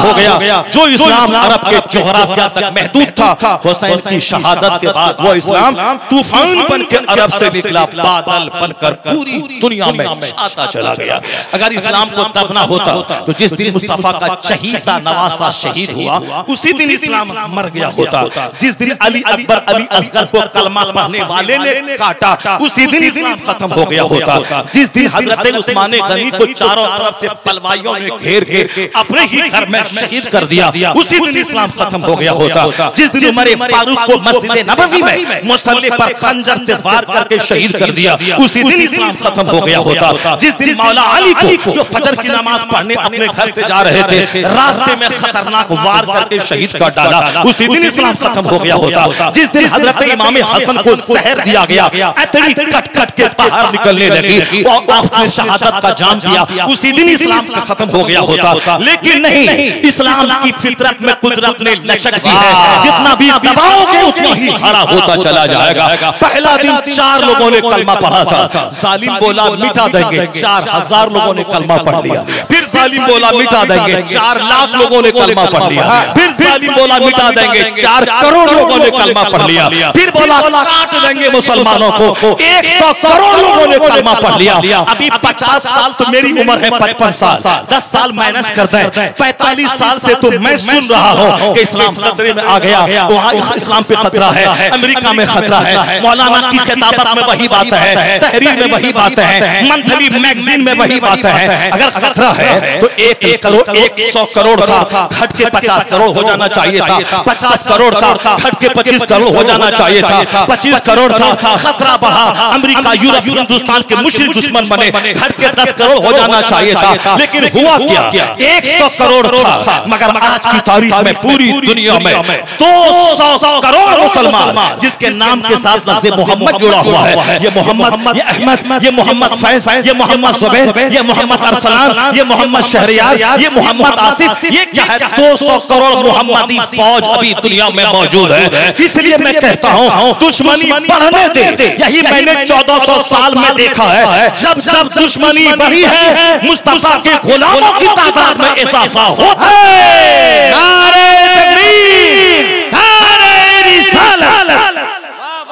हो गया। जो इस्लाम अरब के जोग्राफिया तक महदूद था, हुसैन की शहादत के बाद वो इस्लाम तूफान बन के अरब से निकला, बादल बनकर पूरी दुनिया में छाता चला गया। अगर इस्लाम को दबना होता तो जिस दिन मुस्तफा का चहीता नवासा शहीद हुआ उसी दिन इस्लाम मर गया होता। जिस दिन अली अकबर अली असगर को कलमा पढ़ने वाले ने काटा उसी दिन इस्लाम खत्म हो गया होता। जिस दिन हजरत उस्मान गनी को चारों तरफ से पलवाइयों ने घेर के अपने ही घर में शहीद कर दिया उसी दिन इस्लाम खत्म हो गया होता। जिस दिन उमर फारूक को मस्जिद नबवी में मुसल्ले पर खंजर से वार करके शहीद कर दिया उसी दिन इस्लाम खत्म हो गया होता। जिस दिन मौला अली को जो फजर की नमाज पढ़ने अपने घर से जा रहे थे, रास्ते में खतरनाक वार करके शहीद कर डाला उसी दिन इस्लाम खत्म हो गया होता। जिस दिन हजरत इमाम हसन को जहर दिया गया, अतरी कट कट के बाहर निकलने लगी और आपने शहादत का जाम दिया उसी दिन इस्लाम का खत्म हो गया होता। लेकिन नहीं, इस्लाम की फितरत में कुदरत ने लचक दी है, जितना भी दबाओगे उतना ही हरा होता चला जाएगा। पहला दिन 4 लोगों ने कलमा पढ़ा था, जालिम बोला मिटा देंगे, 4000 लोगों ने कलमा पढ़ लिया। फिर जालिम बोला मिटा देंगे, 4 लाख लोगों ने कलमा पढ़ लिया। फिर जालिम बोला मिटा देंगे, 4 करोड़ लोगों ने कलमा पढ़ लिया। फिर बोला काट देंगे मुसलमानों को, 100 करोड़ लोगों ने कलमा पढ़ लिया। अभी 50 साल तो मेरी उम्र है, 55 साल, 10 साल माइनस करते हैं, 45 साल से तो मैं सुन रहा हूँ कि इस्लाम खतरे में आ गया। वहाँ इस्लाम पे खतरा है, अमेरिका में खतरा है, मौलाना की खिताबत में वही बात है, तहरीर में वही बात है, मंथली मैगजीन में वही बात है। अगर खतरा है तो 100 करोड़ था घट के 50 करोड़ हो जाना चाहिए था, 50 करोड़ था घट के 25 करोड़ हो जाना चाहिए था, 25 करोड़ था खतरा बढ़ा, अमेरिका यूरोप हिंदुस्तान के मुश्रिक दुश्मन बने, घट के 10 करोड़ हो जाना चाहिए था। लेकिन हुआ क्या? 100 करोड़ था, मगर आज की तारीख में पूरी दुनिया में 200 करोड़ मुसलमान जिसके नाम के साथ लफ्ज़ मोहम्मद जुड़ा हुआ है। ये मोहम्मद, ये अहमद, ये मोहम्मद फैज, ये मोहम्मद सुबैर, ये मोहम्मद अरसलान, ये मोहम्मद शहरियार, ये मोहम्मद आसिफ, ये क्या है? 200 करोड़ मोहम्मदी फौज अभी दुनिया में मौजूद है। इसलिए मैं कहता हूँ दुश्मनी बढ़ने दे। यही मैंने 1400 साल में देखा है, जब जब दुश्मनी बढ़ी है मुस्तफा के गुलामों की तादाद में इजाफा होता है। नारे तकबीर, नारे रिसालत,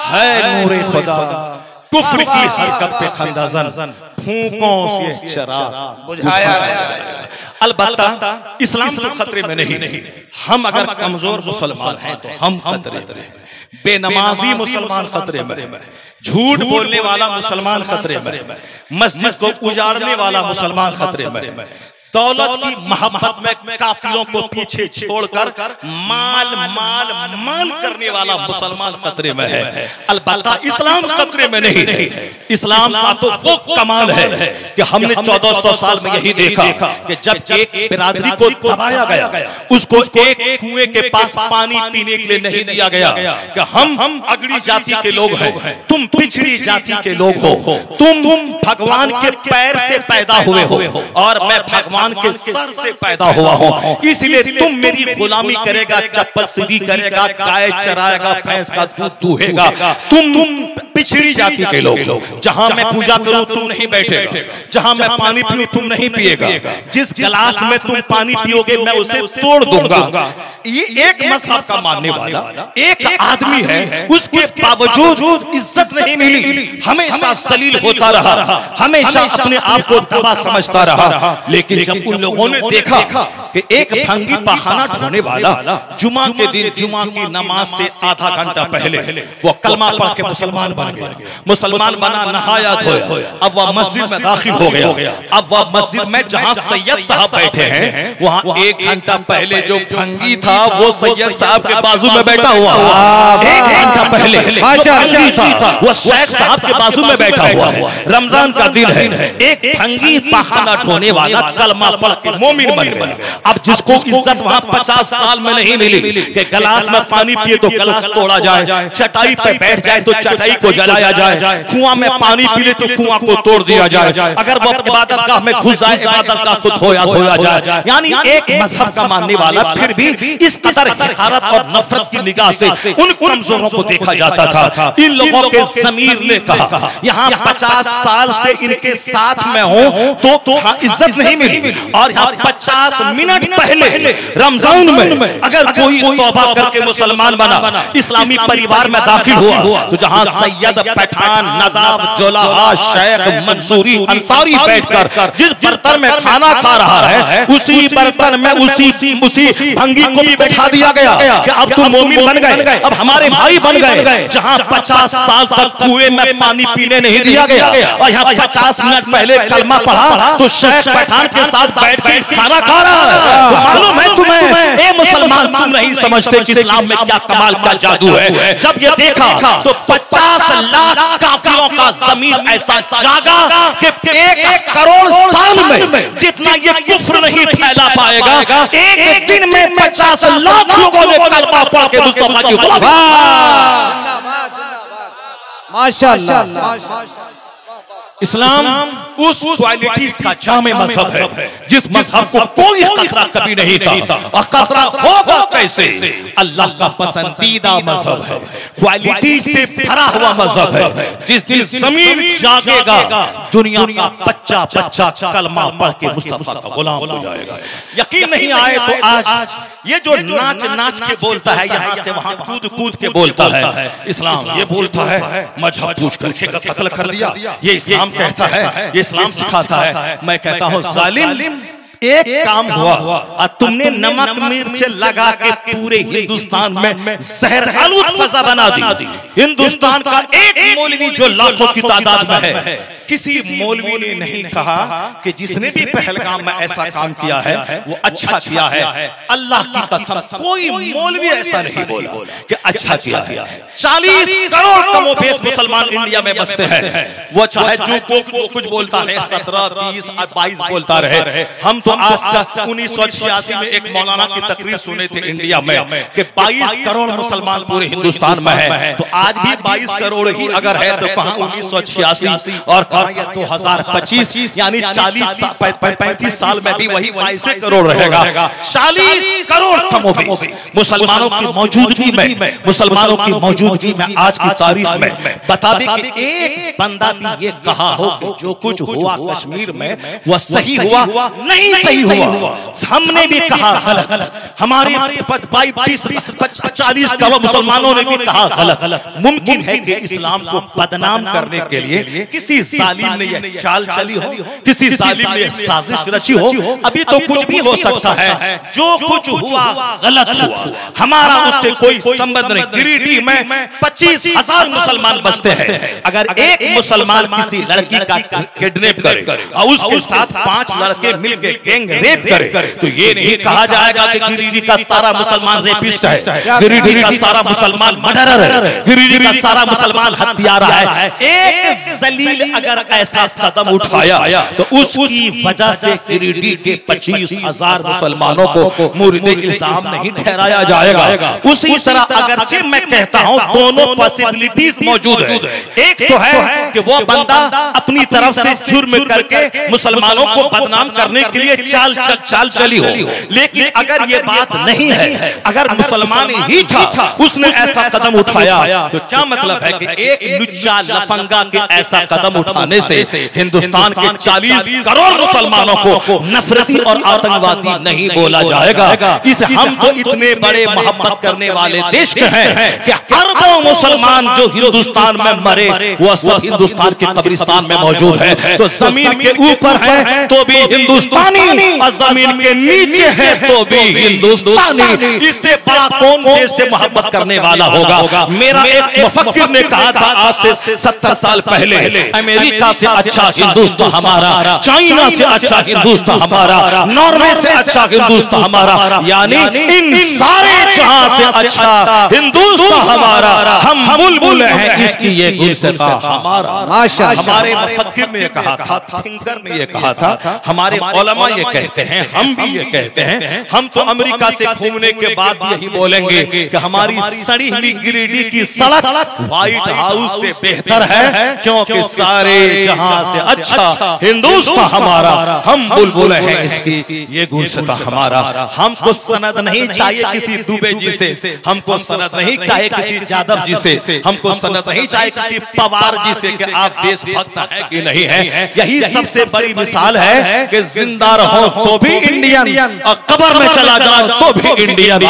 है नूरे खुदा कुफ्र की हरकत पे खंदाजन, फूंकों से चिराग बुझाया। अलबत्ता इस्लाम तो खतरे में नहीं। हम अगर कमजोर मुसलमान हैं तो हम खतरे में, बेनमाजी मुसलमान खतरे में, झूठ बोलने वाला मुसलमान खतरे में, मस्जिद को उजाड़ने वाला मुसलमान खतरे में, दौलत की मोहब्बत में काफिरों को पीछे छोड़कर माल माल माल करने वाला मुसलमान खतरे में है। अलबत्ता इस्लाम खतरे में नहीं। इस्लाम का तो वो कमाल है कि हमने 1400 साल में यही देखा कि जब एक बिरादरी को दबाया गया, उसको एक कुएं के पास पानी पीने के लिए नहीं दिया गया कि हम अगड़ी जाति के लोग हैं, तुम पिछड़ी जाति के लोग हो, तुम भगवान के पैर से पैदा हुए हो और मैं भगवान भगवान के सर से पैदा हुआ हूँ, इसलिए तुम मेरी गुलामी करेगा, चप्पल सीधी करेगा, गाय चराएगा, भैंस का दूध दूहेगा। तुम पिछड़ी जाति के लोग, जहां मैं पूजा करूं तुम नहीं बैठेगा, जहां मैं पानी पीऊं तुम नहीं पिएगा, जिस गिलास में तुम पानी पियोगे मैं उसे तोड़ दूंगा। ये एक मजहब का मानने वाला एक आदमी है, उसके बावजूद इज्जत नहीं मिली, हमेशा जलील होता रहा, हमेशा अपने आप को दबा समझता रहा। लेकिन जब उन लोगों ने देखा कि एक भंगी पखाना ढोने वाला जुमा के दिन जुमा की नमाज से आधा घंटा पहले वो कलमा पढ़ के मुसलमान बन गया, मुसलमान बना, नहाया धोया, अब वह मस्जिद में दाखिल हो गया। अब वह मस्जिद में जहां सैयद साहब बैठे हैं वहां 1 घंटा पहले जो भंगी था वो सैयद साहब के बाजू में बैठा हुआ, 1 घंटा पहले भंगी था वो शेख साहब के बाजू में बैठा हुआ है। रमजान का दिन है, एक भंगी पखाना ढोने वाला कलमा पढ़ के मोमिन बन गया। अब जिसको इज्जत वहां 50 साल में नहीं मिली कि गिलास में पानी पिए तो गिलास तोड़ा जाए, चटाई पे बैठ जाए तो चटाई को जलाया जाए, कुआं में पानी पी ले तो कुआं को तोड़ दिया जाए, अगर वो इबादतगाह में घुस जाए इबादतगाह को धोया जाए। यानी एक मजहब का मानने वाला फिर भी इस कदर हकारत और नफरत की निगाह से उन कमजोरों को देखा जाता था। इन लोगों के ज़मीर ने कहा यहाँ 50 साल से इनके साथ में हूं तो इज्जत नहीं मिली, और यहाँ 50 मिनट पहले रमजान में अगर कोई तौबा करके मुसलमान बना, इस्लामी परिवार में दाखिल हुआ, तो जहां सैयद, पठान, नदाब, जोलाहा, शेख, मंसूरी, अंसारी बैठकर जिस बर्तन में खाना खा रहा है उसी बर्तन में उसी भंगी को भी बैठा दिया गया कि अब तुम मोमिन बन गए, अब हमारे भाई बन गए। जहां 50 साल तक कुएं में पानी पीने नहीं दिया गया और यहाँ 50 मिनट पहले कलमा पढ़ा तो शेख पठान के साथ बैठ के खाना खा रहा है। तो मालूम है तुम्हें, ए मुसलमान, तुम नहीं समझते कि इस्लाम में क्या कमाल का जादू है। जब ये देखा तो 50 लाख काफिरों का ज़मीर ऐसा जागा कि 1 करोड़ साल में जितना ये कुफ्र नहीं फैला पाएगा, एक दिन में 50 लाख लोगों ने कलमा पढ़ के मुस्तफा की गुलामी। माशाअल्लाह। इस्लाम उस क्वालिटीज का जामे मजहब है जिस मजहब को कोई खतरा कभी नहीं था, और खतरा होगा कैसे? अल्लाह का पसंदीदा मजहब है, क्वालिटीज से भरा हुआ मजहब है। जिस दिन ज़मीन जागेगा दुनिया का बच्चा कलमा पढ़ के मुस्तफा का गुलाम हो जाएगा। यकीन नहीं आए तो आज ये जो नाच के बोलता है, यहाँ से वहां कूद के बोलता है, इस्लाम ये बोलता है मजहब पूछ करके कत्ल कर दिया, ये इस्लाम कहता है, ये इस्लाम सिखाता है। मैं कहता हूँ जालिम, एक काम हुआ और तुमने नमक मिर्च लगा के पूरे हिंदुस्तान में जहर आलूद फजा बना दी। हिंदुस्तान का एक मौलवी जो लाखों की तादाद में है, किसी मौलवी ने नहीं कहा कि जिसने भी पहलगाम में ऐसा काम किया है वो अच्छा किया है। अल्लाह की कसम कोई मौलवी ऐसा नहीं बोला कि अच्छा किया है। 40 करोड़ कमोबेश मुसलमान इंडिया में बसते हैं, वो चाहे जो कुछ बोलता है, 17, 20, 22 बोलता रहे। हम तो आज 1986 में एक मौलाना की तकरीर सुने थे इंडिया में कि 22 करोड़ मुसलमान पूरे हिंदुस्तान में है, तो आज भी 22 करोड़ ही अगर है तो कहां 1986 और 2025, यानी 35 साल में भी वही 22 करोड़ रहेगा। 40 करोड़ कमोबेश मुसलमानों की मौजूदगी में, मुसलमानों की मौजूदगी में आज की तारीख में बता दे कि एक बंदा भी ये कहा हो कि जो कुछ हुआ कश्मीर में वह सही हुआ, नहीं सही हुआ। हमने भी कहा गलत, हमारे 40 करोड़ मुसलमानों ने भी कहा गलत। मुमकिन है कि इस्लाम को बदनाम करने के लिए किसी जालिम ने यह चाल चली हो, किसी जालिम ने साजिश रची हो। अभी तो कुछ भी हो सकता है, जो कुछ हुआ गलत हुआ, हमारा उससे कोई संबंध नहीं। गिरिडीह में 25,000 मुसलमान बसते हैं, अगर एक मुसलमान किसी लड़की का किडनैप करे और उसके साथ 5 लड़के मिलकर गैंग रेप करे तो ये नहीं कहा जाएगा कि गिरिडीह का सारा मुसलमान रेपिस्ट है, गिरिडीह का सारा मुसलमान मर्डरर है, गिरिडीह का सारा मुसलमान हत्यारा है। एक जलील अगर अगर ऐसा कदम उठाया तो उसकी वजह से गिरिडीह के 25,000 मुसलमानों को मुर्द इल्जाम नहीं ठहराया जाएगा। उसी तरह अगरचे मैं कहता हूं दोनों पॉसिबिलिटीज मौजूद है। एक तो है कि वो बंदा अपनी तरफ से जुर्म करके मुसलमानों को बदनाम करने के लिए चाल चली हो, लेकिन अगर ये बात नहीं है, अगर मुसलमान ही था उसने ऐसा कदम उठाया तो क्या मतलब है कि एक लुच्चा लफंगा के ऐसा कदम उठाने से हिंदुस्तान के 40 करोड़ मुसलमानों को नफरती और आतंकवादी नहीं बोला जाएगा। इस हम तो इतने बड़े मोहब्बत करने वाले देश के हैं कि अरबों मुसलमान जो हिंदुस्तान में मरे वो सब हिंदुस्तान के कब्रिस्तान में मौजूद है। तो जमीन के ऊपर है तो भी हिंदुस्तानी और जमीन के नीचे है तो भी हिंदुस्तानी। इससे बड़ा कौन देश से मोहब्बत करने वाला होगा? मेरा एक मुफक्किर ने कहा था आज से 70 साल पहले, अमेरिका से अच्छा हिंदुस्तान हमारा, चाइना से अच्छा हिंदुस्तान हमारा, नॉर्वे से अच्छा हिंदुस्तान हमारा, यानी इन सारे जहां से अच्छा हिंदुस्तान हमारा। हम बुलबुल हैं इसकी ये गुलसिता हमारा। हमारे मुफक्किर ने कहा था, थिंकर ने ये कहा था, हमारे उलमा ये कहते हैं, हम भी ये कहते हैं। हम तो अमेरिका से घूमने के बाद यही बोलेंगे कि हमारी सड़ी हुई गिरिडीह की सड़क व्हाइट हाउस से बेहतर है, क्योंकि सारे जहां से अच्छा हिंदुस्तान हमारा। हम बुलबुल हैं इसकी ये गुलसिता हमारा। हमको सनद नहीं चाहिए किसी दुबे जी से, हमको सनद नहीं चाहिए किसी यादव जी से, हमको सनद नहीं चाहिए किसी पवार जी से कि आप देशभक्त हैं कि नहीं है। यही सबसे बड़ी मिसाल है कि जिंदा रहो तो भी इंडियन और कब्र में चला जाओ तो भी इंडियन,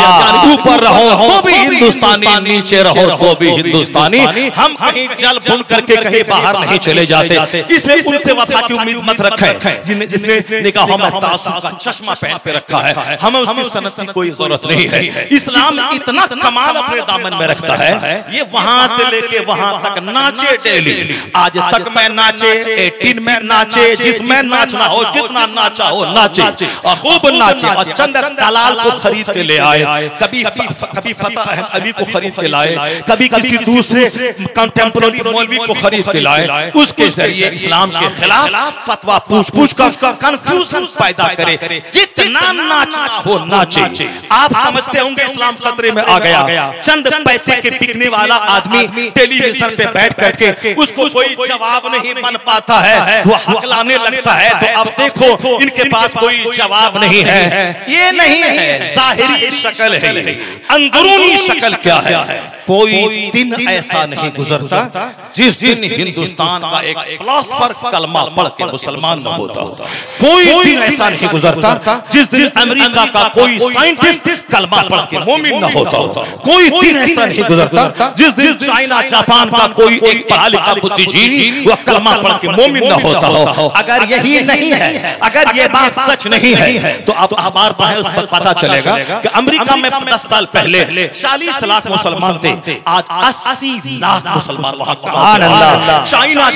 ऊपर रहो तो भी हिंदुस्तानी, नीचे रहो तो भी हिंदुस्तानी। हम कहीं जल भून करके कहीं बाहर नहीं चले जाते, इसलिए उनसे वफा की उम्मीद मत रखें। जिसने निकाहों में तासुब का चश्मा पहन पे रखा है, हमें उसकी सनद की कोई जरूरत नहीं है। इस्लाम इतना कमाल अपने दामन में रखता है, ये वहां से लेके वहां तक नाचे डेली। आज तक मैं नाचे, 18 में नाचे, जिसमें नाचना हो, जितना नाचा हो नाचे और खूब नाचे और चंद दलाल को खरीद के ले आए, कभी फतेह अहमद अली को खरीद के लाए, कभी किसी दूसरे कंटेम्पररी मौलवी को खरीद के लाए। उसके जरिए इस्लाम के खिलाफ फतवा पूछ कर कंफ्यूजन पैदा करे। जितना नाचना हो नाचे। आप समझते होंगे इस्लाम खतरे में आ गया। चंद पैसे के बिकने वाला आदमी टेलीविजन पे बैठ करके उसको कोई जवाब नहीं बन पाता है, वो हकलाने लगता है। तो अब देखो इनके पास कोई जवाब नहीं है। ये नहीं है जाहिरी शक्ल है, अंदरूनी शक्ल क्या है? कोई दिन ऐसा नहीं गुजरता जिस दिन हिंदुस्तान का एक फिलोसोफर कलमा पढ़ के मुसलमान न होता हो। कोई दिन ऐसा नहीं गुजरता जिस दिन अमेरिका का कोई साइंटिस्ट कलमा पढ़ के मोमिन न होता हो। कोई दिन ऐसा नहीं गुजरता जिस दिन चाइना जापान का कोई एक पढ़ा लिखा बुद्धिजीवी वह कलमा पढ़ के मोमिन न होता हो। अगर यही नहीं है, अगर ये बात सच नहीं है, तो अब अखबार पढ़े उस पर पता चलेगा कि अमेरिका में 10 साल पहले 40 लाख मुसलमान थे, आज 80 लाख मुसलमान वहां। चाइना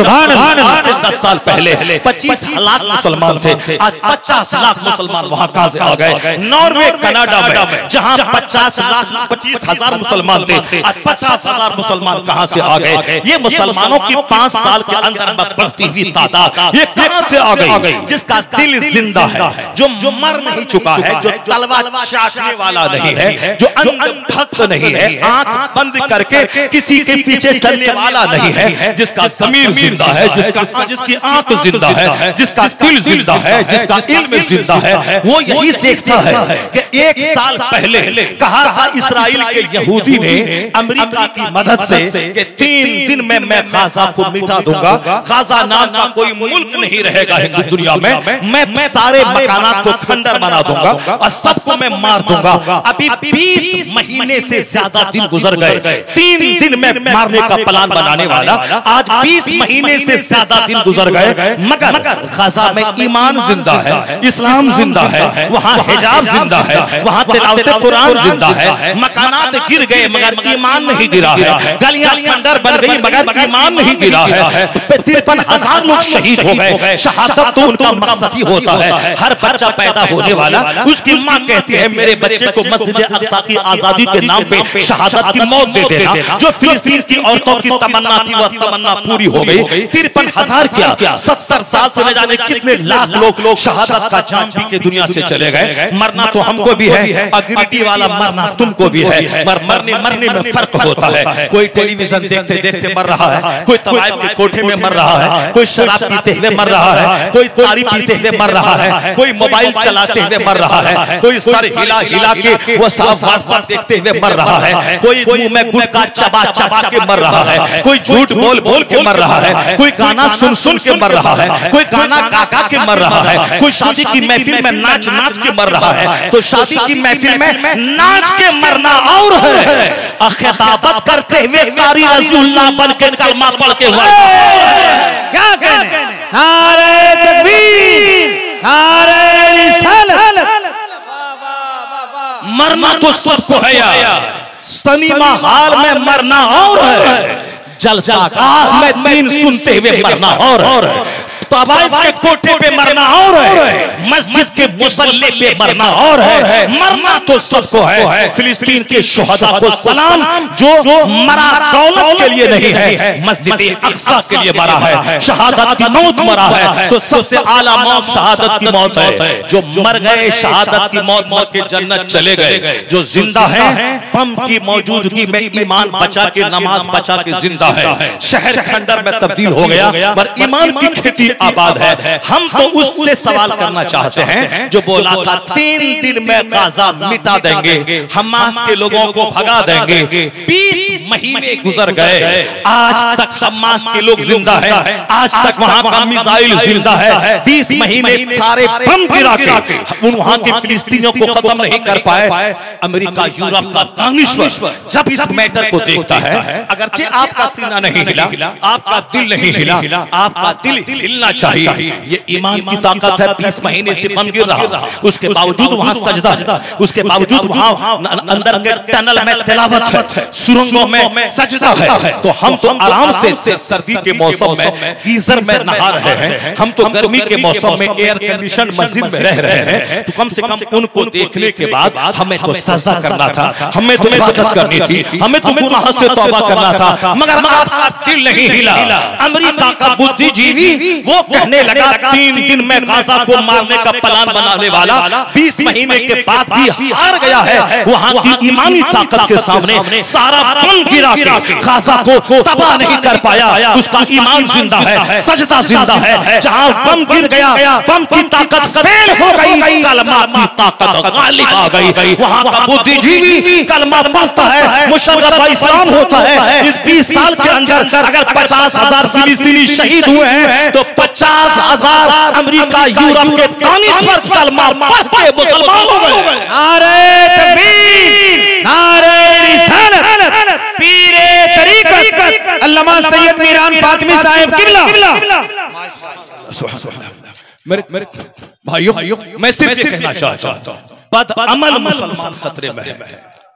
से 10 साल पहले 25 लाख मुसलमान थे, आज 50 लाख मुसलमान वहां कहां से आ गए? नॉर्वे कनाडा में जहां 25,000 मुसलमान थे, आज 50,000 मुसलमान कहां से आ गए? ये मुसलमानों की 5 साल के अंदर बढ़ती हुई तादाद ये कहां से आ गई? जिसका दिल जिंदा है, जो मर नहीं चुका है, जो तलवार चाटने वाला नहीं है, जो अंधभक्त नहीं है, आंख बंद करके किसी के पीछे चलने वाला नहीं है, जिसका ज़मीर जिंदा है, जिसकी आंख जिंदा है, जिसका दिल जिंदा है, जिसका इल्म जिंदा है, वो यही देखता है कि 1 साल पहले कहा था इस्राइल के यहूदी ने अमेरिका की मदद से कि 3 दिन में मैं गाजा को मिटा दूंगा, गाजा नाम का कोई मुल्क नहीं रहेगा हिंदू दुनिया में, मैं सारे मकानात को खंडर बना दूंगा और सबको मैं मार दूंगा। अभी 20 महीने से ज्यादा दिन गुजर गए, 3 दिन में मारने का प्लान बनाने वाला, आज 20 महीने से ज्यादा दिन गुजर गए, मगर गाजा में ईमान जिंदा है, इस्लाम जिंदा है, वहां हिजाब जिंदा है, वहां तिलावत कुरान जिंदा है। मकानात गिर गए मगर ईमान नहीं गिरा है, गलियां खंडर बन गई मगर ईमान नहीं गिरा है। 53,000 लोग शहीद हो गए। शहादत तो उनका मकसद ही होता है। हर बच्चा पैदा होने वाला उसकी माँ कहती है मेरे बच्चे को मस्जिद अक्सा की आजादी के नाम पे शहादत की मौत मौत दे देना। जो फिलिस्तीन की औरतों की तमन्ना थी वह तमन्ना पूरी हो गई। 53,000 क्या 70 साल से न जाने कितने लाख लोग शहादत का जाम पी के दुनिया से चले गए। मरना तो हमको भी है, अग्निटी वाला मरना तुमको भी है, मरने में फर्क होता है। कोई टेलीविजन देखते देखते मर रहा है, कोई तवाइफ के कोठे में मर रहा है, कोई शराब पीते हुए मर रहा है, कोई ताड़ी पीते हुए मर रहा है, कोई मोबाइल चलाते हुए मर रहा है, कोई सर हिला हिला के वो साफ व्हाट्सएप देखते हुए मर रहा है, कोई मुंह में गुटखा चबा चबा के मर रहा है, कोई झूठ बोल बोल के मर रहा है, कोई गाना सुन सुन के मर रहा है, कोई गाना गा गा के मर रहा है, कोई शादी की महफिल में नाच नाच के मर रहा है। तो शादी की महफिल में नाच के मरना और है, खिताबत करते हुए कारी रसूलुल्लाह बन के कलमा पढ़ के क्या कहने? नारे तकबीर, नारे रिसालत। मरना तो सबको है यार, सिनेमा हॉल में मरना और है, जलसागाह में दीन सुनते हुए मरना और है, तवाइफ के कोठे पे मरना और है, मस्जिद के मुसल्ले पे मरना और है। मरना तो सबको है। फिलिस्तीन के शुहदा को सलाम जो मरा दौलत के लिए नहीं है, मस्जिद अक्सा के लिए मरा है, शहादत की मौत मरा है। तो सबसे आला मौत शहादत की मौत है। जो मर गए शहादत की मौत मौत के जन्नत चले गए। जो जिंदा है बम की मौजूदगी में ईमान बचा के नमाज बचा के जिंदा है। शहर खंडर में तब्दील हो गया पर ईमान की खेती आबाद है। हम तो उससे सवाल करना चाहते हैं जो बोला था 3 दिन में गाजा मिटा देंगे, हमास के लोगों को भगा देंगे। 20 महीने गुजर गए, आज तक हमास के लोग जिंदा हैं, आज तक वहां का मिसाइल जिंदा है। 20 महीने सारे बम गिरा के वहां के फिलिस्तीनियों को खत्म नहीं कर पाए। अमेरिका यूरोप का दानिश्वर जब इस मैटर को देखता है, अगरचे आपका सीना नहीं हिला, आपका दिल नहीं हिला, आपका दिल हिलना चाहिए। ये ईमान की ताकत है। 20 महीने से बम गिर रहा, उसके बावजूद वहां सजदा है, उसके बावजूद वहां अंदर के टनल में तिलावत है, सुरंगों में सजदा है। तो हम तो आराम से सर्दी के मौसम में गीजर में नहा रहे हैं, हम तो गर्मी के मौसम में एयर कंडीशन मस्जिद में रह रहे हैं। तो कम से कम उनको देखने के बाद हमें तो सजदा करना था, हमें तो इबादत करनी थी, हमें तो गुनाह से तौबा करना था, मगर आपका दिल नहीं हिला। अमेरिका का बुद्धिजीवी वो कहने लगा 3 दिन में गाजा को मारने का प्लान बनाने वाला 20 महीने के बाद भी हार गया है। वहां की ईमानी ताकत के सामने सारा बम गिरा के गाजा को तबाह नहीं कर पाया। उसका ईमान जिंदा है, सजदा जिंदा है। जहां बम गिर गया, बम की ताकत फेल हो गई, कलमा की ताकत गालिब आ गई। वहां का बुद्धिजीवी कलमा पढ़ता है, मुशर्रफ इस्लाम होता है। इस 20 साल के अंदर अगर 50,000 फिलिस्तीनी शहीद हुए हैं तो 50,000 अमेरिका यूरोप के दानिश्वर कलमा पढ़ के मुसलमान हो गए। नारे तकबीर, नारे रिसालत, पीरे तरीकत अल्लामा सैयद मीरान फातिमी साहब किबला। मेरे भाइयों, मैं सिर्फ ये कहना चाहता हूं, बदअमल मुसलमान खतरे में है,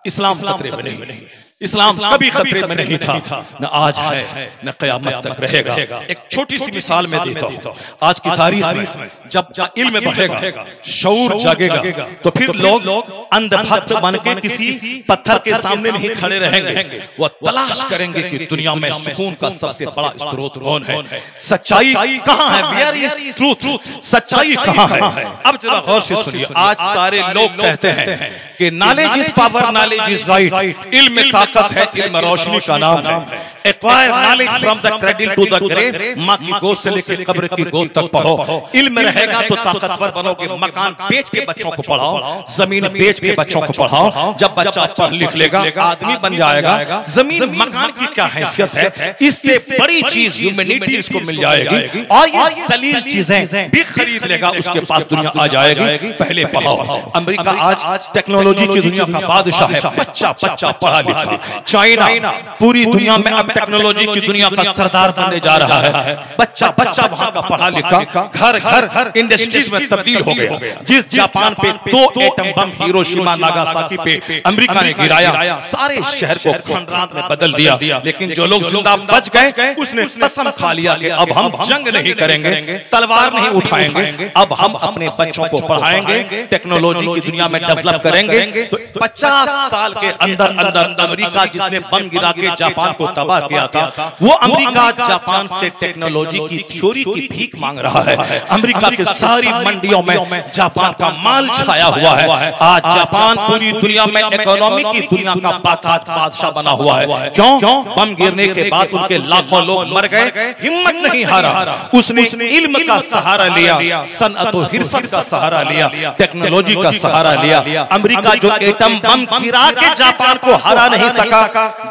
इस्लाम खतरे में नहीं। इस्लाम कभी खतरे में नहीं था, न आज है न क़यामत तक रहेगा। एक छोटी सी मिसाल में देता हूँ। आज की तारीख में जब इल्म बढ़ेगा, शऊर जागेगा, तो फिर लोग अंधभक्त बन के किसी पत्थर के सामने नहीं खड़े रहेंगे। वो तलाश करेंगे कि दुनिया में सुकून का सबसे बड़ा स्रोत कौन है, सच्चाई कहाँ है, वेयर इज ट्रूथ, सच्चाई कहाँ है। अब जरा गौर से सुनिए। आज सारे लोग कहते हैं कि knowledge is power, knowledge is right, इल्म ताकत है, इल्म रोशनी का नाम है। Acquire knowledge from the cradle to the grave, माँ की गोद से लेकर कब्र की गोद तक पढ़ो। इल्म रहेगा तो ताकतवर बनोगे। मकान बेच के बच्चों को पढ़ाओ, जमीन बेच के बच्चों को पढ़ाओ। जब बच्चा पढ़ लिख लेगा आदमी बन जाएगा। जमीन मकान की क्या हैसियत है, इससे बड़ी चीज ह्यूमैनिटी इसको मिल जाएगी और ये सलील चीजें भी खरीद लेगा, उसके पास दुनिया आ जाएगी। पहले पढ़ाओ। अमेरिका आज टेक्नोलॉजी की दुनिया का बादशाह है, बच्चा बच्चा पढ़ा लिखा। चाइना पूरी दुनिया में अब टेक्नोलॉजी की दुनिया का सरदार बनने जा रहा है। बच्चा बच्चा वहां का पढ़ा लिखा, घर घर इंडस्ट्रीज में तब्दील हो गया। जिस जापान पे 2 एटम बम हिरोशिमा नागासाकी पे अमेरिका ने गिराया, सारे शहर को खंडरात में बदल दिया। लेकिन जो लोग जिंदा बच गए उसने कसम खा लिया कि अब हम जंग नहीं करेंगे, तलवार नहीं उठाएंगे, अब हम अपने बच्चों को पढ़ाएंगे, टेक्नोलॉजी की दुनिया में डेवलप करेंगे। तो 50 साल के अंदर अंदर अमेरिका अमेरिका जिसने बम गिरा के जापान को तबाह किया था, वो अमेरिका जापान से टेक्नोलॉजी की थ्योरी की भीख मांग रहा है। अमेरिका के सारी मंडियों में जापान का माल छाया हुआ है। आज जापान पूरी दुनिया में इकोनॉमी की दुनिया का बादशाह बना हुआ है। क्यों? बम गिरने के बाद उनके लाखों लोग मर गए, हिम्मत नहीं हारा। उसने इल्म का सहारा लिया, सनअत और हिरफत का सहारा लिया, टेक्नोलॉजी का सहारा लिया। अमेरिका जो एटम बम गिरा के जापान को हरा नहीं सका,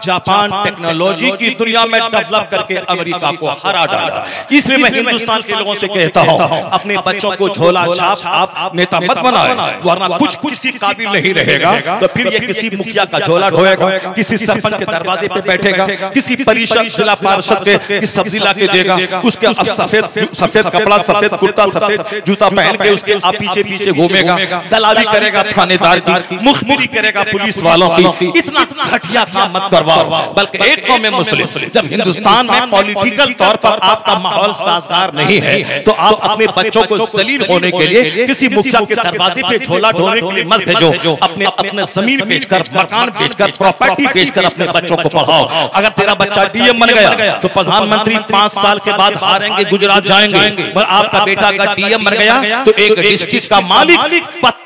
जापान टेक्नोलॉजी की दुनिया में डेवलप करके अमेरिका को हरा डाला। इसलिए मैं हिंदुस्तान के लोगों से कहता हूं, अपने बच्चों को झोला छाप आप नेता मत बनाए, वरना कुछ किसी काबिल नहीं रहेगा तो फिर ये किसी मुखिया का झोला ढोएगा, किसी सरपंच के दरवाजे पे बैठेगा, किसी परिषद जिला पार्षद के सब्जी ला के देगा, उसके सफेद कपड़ा, सफेद कुर्ता, सफेद जूता पहन के उसके पीछे पीछे घूमेगा, दलाली करेगा थानेदार की, मुखबिरी करेगा पुलिस वालों की। इतना घटिया काम मत करवाओ। बल्कि एक कौम में मुस्लिम, जब हिंदुस्तान में पॉलिटिकल तौर पर आपका माहौल साजगार नहीं है तो आप अपने बच्चों को जलील होने के लिए किसी मुखिया के दरवाजे पे झोला ढोने के लिए मत भेजो। अपने जमीन बेचकर, मकान बेचकर, प्रॉपर्टी बेचकर अपने बच्चों को पढ़ाओ। अगर तेरा बच्चा डीएम बन गया तो प्रधानमंत्री 5 साल के बाद हारेंगे, गुजरात जाएंगे। और आपका बेटा अगर डीएम बन गया तो एक डिस्ट्रिक्ट का मालिक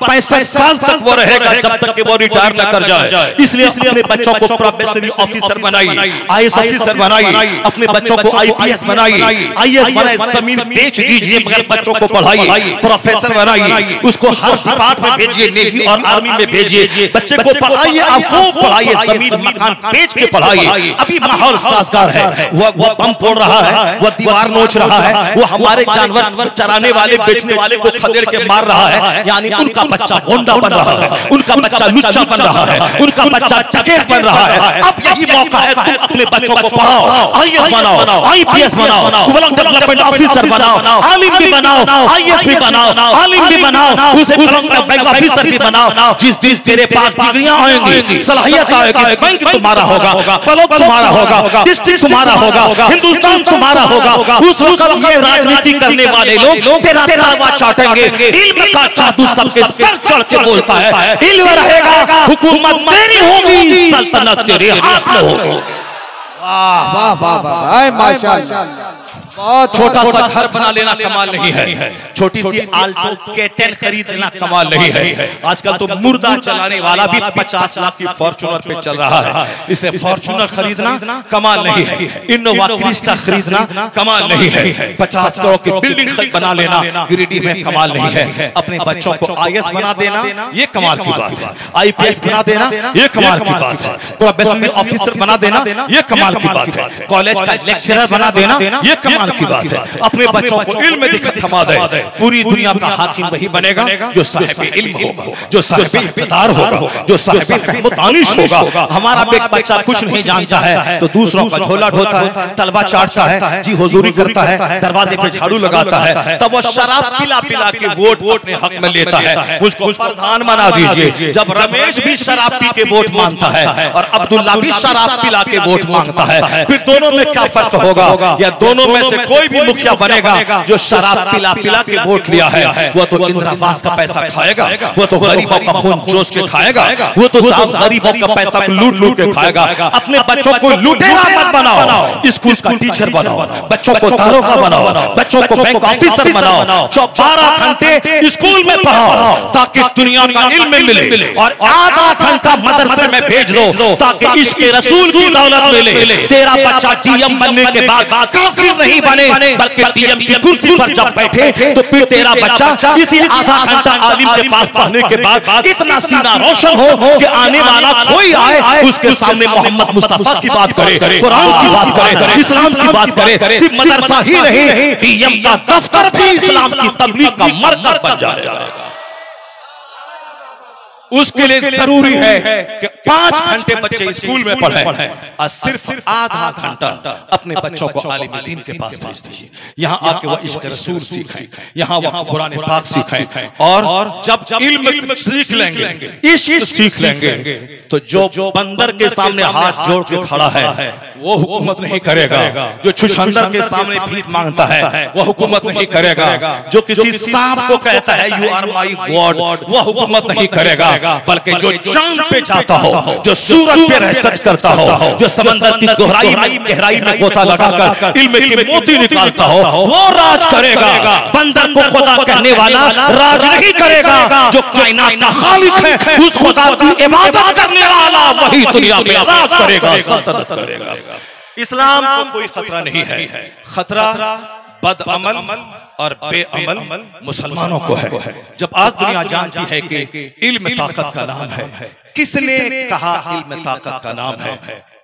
65 साल तक वो रहेगा, जब तक कि वो रिटायर न कर जाए। इसलिए अपने बच्चों को प्रोबेशनरी ऑफिसर बनाइए, आईएएस ऑफिसर बनाइए, अपने बच्चों को आईपीएस बनाइए, आईएएस बनाइए, जमीन बेच दीजिए मगर बच्चों को पढ़ाइए, प्रोफेसर बनाइए, उसको हर डिपार्टमेंट में भेजिए, नेवी और आर्मी में भेजिए, बच्चे को पढ़ाइए, आप वो पढ़ाइए, जमीन मकान बेच के पढ़ाइए। अभी माहौल साजगार है, वो बम फोड़ रहा है, वो दीवार नोच रहा है, वो हमारे जानवर चराने वाले, बेचने वाले को खदेड़ के मार रहा है, यानी उनका बच्चा गोंडा बन रहा है, उनका बच्चा लुच्चा बन रहा है, उनका बच्चा डकैत बन रहा है। अब यही मौका है, तुम अपने बच्चों को पढ़ाओ, आईएएस बनाओ, आईपीएस बनाओ, ब्लॉक डेवलपमेंट ऑफिसर बनाओ, आलिम भी बनाओ, आईएएस भी बनाओ, आलिम भी बनाओ, उसे बैंक ऑफिसर भी बनाओ। जिस दिन तेरे पास डिग्रियां आएंगी, सलाहियत आएगी, बैंक तुम्हारा होगा, ब्लॉक तुम्हारा होगा, डिस्ट्रिक्ट तुम्हारा होगा, हिंदुस्तान तुम्हारा होगा। उस वक्त ये राजनीति करने वाले लोग तेरा तलवा चाटेंगे। इल्म का जादू सबके सर चढ़ के बोलता है, इल्म रहेगा, हुकूमत तेरी होगी, सल्तनत तेरे हाथ में होगी। वाह वाह वाह वाह, माशाअल्लाह। बहुत छोटा सा घर बना लेना कमाल नहीं है, छोटी सी आल्टो K10 खरीद लेना कमाल नहीं है। आजकल तो मुर्दा चलाने वाला भी 50 लाख की फॉर्च्यूनर पे चल रहा है, इसलिए फॉर्च्यूनर खरीदना कमाल नहीं है, इनोवा क्रिस्टा खरीदना कमाल नहीं है, 50 करोड़ की बिल्डिंग बना लेना गिरिडीह में कमाल नहीं है। अपने बच्चों को आईएएस बना देना ये कमाल की बात है, आईपीएस बना देना ये कमाल की बात है, प्रोबेशनरी ऑफिसर बना देना ये कमाल की बात है, कॉलेज का लेक्चरर बना देना ये कमाल की बात है। अपने बच्चों को इल्म में दिक्कत थमा दे, पूरी दुनिया का हाकिम वही बनेगा जो साहिब इल्म होगा, जो साहिब इक़्तिदार होगा, जो साहिब फ़हम तानीश होगा। हमारा बच्चा कुछ नहीं जानता है तो दूसरों का झोला ढोता है, तलवा चाटता है, जी हुजूरी करता है, दरवाजे पे झाड़ू लगाता है, तब वो शराब पिला पिला के वोट अपने हक में लेता है। उसको प्रधान बना दीजिए। जब रमेश भी शराब पी के वोट मांगता है और अब्दुल्ला भी शराब पिला के वोट मांगता है, फिर दोनों में क्या फर्क होगा? या दोनों में से कोई भी मुखिया बनेगा जो शराब पिला पिला के वोट लिया है, वो तो इंदिरावास का पैसा खाएगा, वो तो गरीबों का खून चूस के खाएगा, वो तो गरीबों का पैसा लूट लूट के खाएगा। अपने बच्चों को लुटेरा मत बनाओ, स्कूल का टीचर बनाओ, बच्चों को दारोगा बनाओ, बच्चों को बैंक ऑफिसर बनाओ, 12 घंटे स्कूल में पढ़ाओ ताकि दुनिया का इल्म मिले, और आधा घंटा मदरसे में भेज दो ताकि इश्क़ रसूल की दौलत मिले। तेरा बच्चा डीएम बनने के बाद काफिर नहीं बने, बल्कि डीएम की कुर्सी पर जब बैठे तो फिर तेरा बच्चा इसी आधा घंटा आलिम के पास पढ़ने के बाद इतना सीना रोशन हो कि आने वाला कोई आए उसके सामने मोहम्मद मुस्तफा की बात करे, कुरान की बात करे, इस्लाम की बात करे। सिर्फ मदरसा ही नहीं, डीएम का दफ्तर भी इस्लाम की तबलीग का मरकज बन जाएगा। उसके लिए जरूरी है कि 5 घंटे बच्चे स्कूल में पढ़ें और सिर्फ आधा घंटा अपने बच्चों को आलिम दीन के पास भेज दीजिए। यहाँ आके वो इश्क़ रसूल सीखें, यहाँ वो कुरान पाक सीखें, और जब इल्म सीख लेंगे, इश्क़ सीख लेंगे, तो जो बंदर के सामने हाथ जोड़ के खड़ा है वो हुकूमत नहीं करेगा, जो छुछंदर के सामने भीख मांगता है वो हुकूमत नहीं करेगा, जो किसी सांप को कहता है यू आर माई गॉड वो हुकूमत नहीं करेगा, बल्कि जो चांद पे जाता हो, हो, जो सूरज पे रिसर्च करता हो, जो समंदर की गहराई में गोता लगाकर इल्म के मोती निकालता हो, वो राज करेगा। बंदर को खुदा कहने वाला राज नहीं करेगा। जो कायनात का खालिक है, उस खुदा की इबादत करने वाला वही दुनिया में राज करेगा, सल्तनत करेगा। इस्लाम को कोई खतरा नहीं है। खतरा बदअमल और बेअमल मुसलमानों को है। जब आज दुनिया जानती है कि इल्म ताकत का नाम है, किसने कहा इल्म ताकत का नाम है?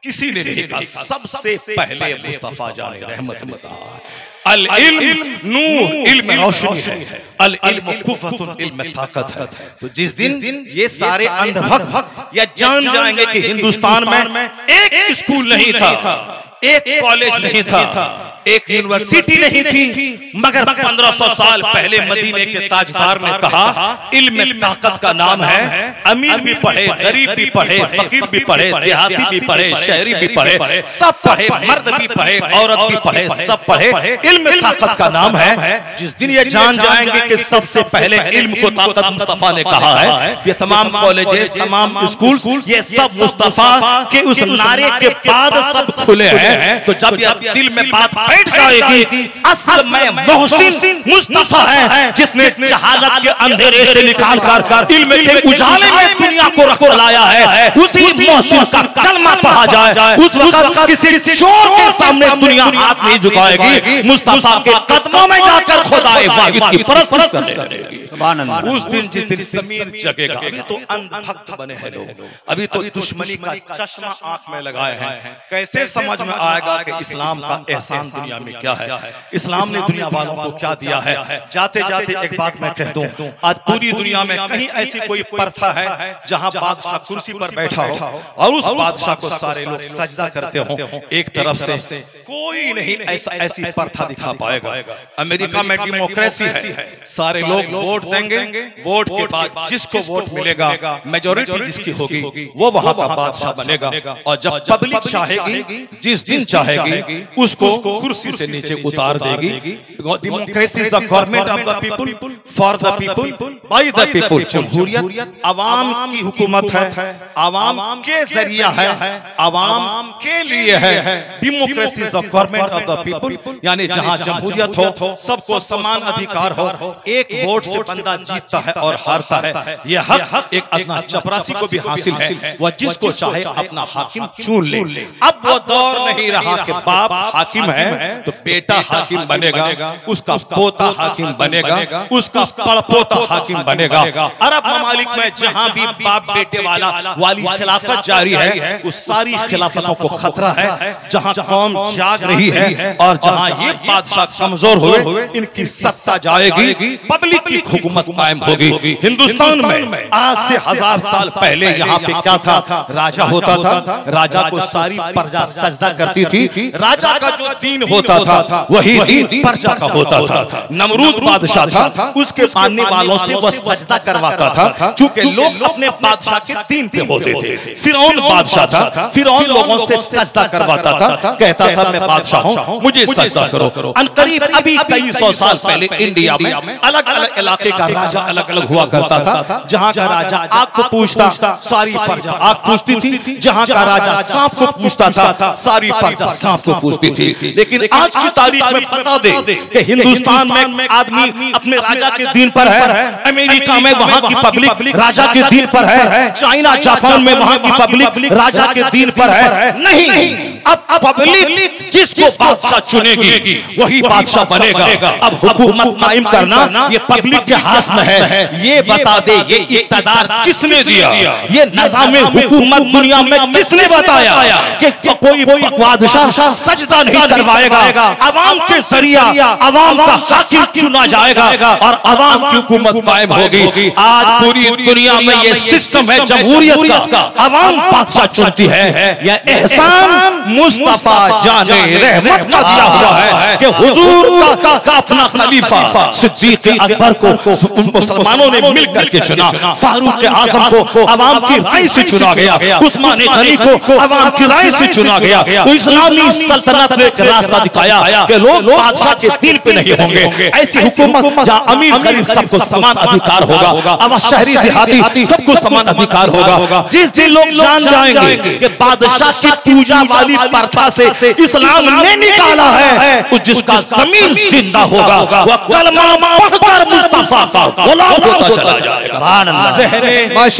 किसी ने नहीं कहा। सबसे पहले मुस्तफा जाने रहमत में कहा अल इल्म नूर, इल्म रोशनी है, अल इल्म कुव्वतुन, इल्म ताकत है। तो जिस दिन ये सारे अंधभक्त या जान जाएंगे कि हिंदुस्तान में एक स्कूल नहीं था, एक कॉलेज नहीं था, एक यूनिवर्सिटी नहीं थी, मगर 1500 साल पहले मदीने के ताजदार ने कहा इल्म ताकत का नाम है। अमीर भी पढ़े, गरीब भी पढ़े, फकीर भी पढ़े, देहाती भी पढ़े, शहरी भी पढ़े, सब पढ़े, मर्द भी पढ़े, औरत भी पढ़े, सब पढ़े। इल्म ताकत का नाम है। जिस दिन ये जान जाएंगे कि सबसे पहले इल्म को ताकत मुस्तफा ने कहा है, ये तमाम कॉलेजेस, तमाम स्कूल, ये सब मुस्तफा के उस नारे के बाद सब खुले हैं। तो जब ये दिल में बात बैठ जाएगी, असल में मोहसिन मुस्तफा है, जिसने जहालत के अंधेरे से निकालकर इल्म के उजाले में दुनिया को रख लाया है। उसी मोहसिन का कलमा पढ़ा जाए, उस वक्त किसी चोर के सामने दुनिया हाथ नहीं झुकाएगी। मुस्तफा के कदमों में जाकर खुदाए वाहिद की परस्त करने लगेगी। उस दिन जिस दिन ज़मीन जगेगा, अभी तो अंधभक्त बने हैं लोग, अभी तो दुश्मनी का चश्मा आंख में लगाए हैं। कैसे समझ में आएगा कि इस्लाम का एहसान दुनिया में क्या है, इस्लाम ने दुनिया वालों को क्या दिया है। जाते जाते एक बात मैं कह दूं, आज पूरी दुनिया में कहीं ऐसी कोई प्रथा है जहां बादशाह कुर्सी पर बैठा हो और उस बादशाह को सारे लोग सजदा करते हो। एक तरफ से कोई नहीं ऐसी प्रथा दिखा पाएगा। अमेरिका में डेमोक्रेसी है, सारे लोग वोट देंगे, वोट के बाद जिसको वोट मिलेगा, मेजोरिटी जिसकी होगी, वो वहां का बादशाह बनेगा। और जब पब्लिक चाहेगी, जिस दिन चाहेगी, उसको कुर्सी से नीचे उतार देगी। Democracy is the government of the people, for the people, by the people. जमहूरियत अवाम की हुकूमत है, अवाम के जरिया है, अवाम के लिए है। Democracy is the government of the people, यानी जहां जमहूरियत हो, सबको समान अधिकार हो, एक वोट से बंदा जीतता है और हारता है। यह हक एक अदना चपरासी को भी हासिल है, वह जिसको चाहे अपना हाकिम चुन ले। अब वो दौर नहीं रहा कि बाप हाकिम है तो बेटा हाकिम बनेगा, उसका पोता हाकिम बनेगा, उसका पड़पोता हाकिम बनेगा। अरब ममालिक में जहां भी बाप बेटे वाली खिलाफत जारी है, उस सारी खिलाफतों को खतरा है। जहां कौम जाग रही है और जहां ये बादशाह कमजोर हुए, इनकी सत्ता जाएगी, पब्लिक की हुकूमत कायम होगी। हिंदुस्तान में आज से 1000 साल पहले यहाँ पे क्या था? राजा होता था, राजा को सारी प्रजा सजदा करती थी। राजा का जो दीन होता था वही दीन प्रजा का होता था। नमरूद बादशाह था, उसके मानने वालों से वह सजदा करवाता था, चूंकि लोग अपने बादशाह के दीन पे होते थे। फिरौन बादशाह था, फिरौन लोगों से सजदा करवाता था, कहता था मैं बादशाह हूँ, मुझे सजदा करो। अनकरीब अभी कई सौ साल पहले इंडिया में अलग अलग इलाके का राजा अलग अलग हुआ करता था। जहाँ का राजा आग को पूछता, सारी प्रजा आग पूछती थी। जहाँ का राजा सांप को पूछता था, सारी प्रजा सांप को पूछती थी। लेकिन आज की तारीख में बता दे कि हिंदुस्तान में आदमी अपने राजा के दीन पर है, अमेरिका में वहाँ की पब्लिक राजा के दीन पर है, चाइना जापान में वहाँ की पब्लिक राजा के दीन पर है। नहीं, अब पब्लिक जिसको बादशाह चुनेगी वही बादशाह बनेगा। अब हुकूमत कायम करना ये पब्लिक के हाथ में है। ये बता दे ये इक़्तिदार किसने दिया, ये निज़ाम हुकूमत दुनिया में किसने बताया कि कोई बादशाह सजदा नहीं करवाएगा, अवाम के जरिया अवाम का हाकिम चुना जाएगा और अवाम की हुकूमत कायम होगी। आज पूरी दुनिया में ये सिस्टम है जमहूरियत का, अवाम बादशाह चुनती है। यह एहसान मुस्तफा जाने रहमत का दिया हुआ है कि हुजूर का अपना खलीफा सिद्दीक अकबर को मुसलमानों ने मिलकर के चुना, फारूक आज़म को अवाम की राय से चुना गया, उस्मान गनी को अवाम की राय से चुना गया। तो इस्लामी सल्तनत एक रास्ता रास्ता दिखाया कि लोग बादशाह के दिल पे नहीं होंगे, ऐसी हुकूमत जहां अमीर गरीब सबको समान अधिकार होगा, अब शहरी देहाती सबको समान अधिकार होगा। जिस दिन लोग जान जाएंगे कि बादशाह की पूजा वाली प्रथा से इस्लाम ने निकाला है, जिसका ज़मीर जिंदा होगा, वह कलमा पढ़कर मुस्तफा का गुलाम होता चला जाएगा। ज़हने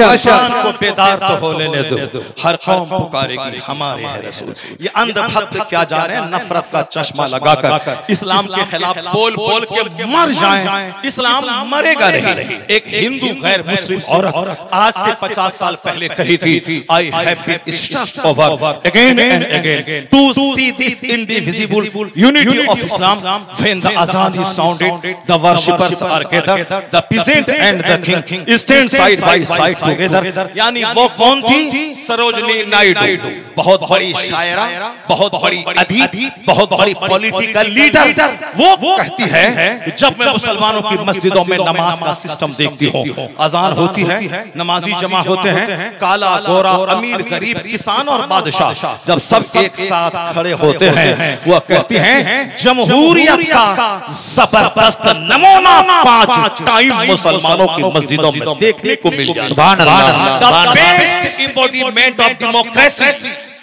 इंसान को बेदार तो हो लेने दो, हर कौम पुकारेगी हमारे है रसूल। ये अंधभक्त क्या जाने, नफरत का चश्मा लगाकर इस्लाम के खिलाफ बोल बोल के मर जाएं, इस्लाम मरेगा नहीं। एक हिंदू गैर मुस्लिम औरत आज से 50 साल पहले कही थी, I have been struck over again and again to see this indivisible unity of Islam when the azaan is sounded, the worshippers are gathered, the peasant and the king stand side by side together. यानी वो कौन थी? सरोजनी नायडू, बहुत बड़ी शायरा, बहुत बड़ी अदीब, बहुत बड़ी पॉलिटिकल लीडर। वो कहती है कि जब मैं मुसलमानों की मस्जिदों में नमाज का सिस्टम देखती हूँ, अजान होती है, नमाजी जमा होते हैं, काला गोरा, अमीर गरीब, किसान और बादशाह जब सब एक साथ खड़े होते हैं, वो कहती हैं जमहूरियत का जबरदस्त नमूना 5 टाइम मुसलमानों की मस्जिदों में देखने को मिल जाता है। The best embodiment of democracy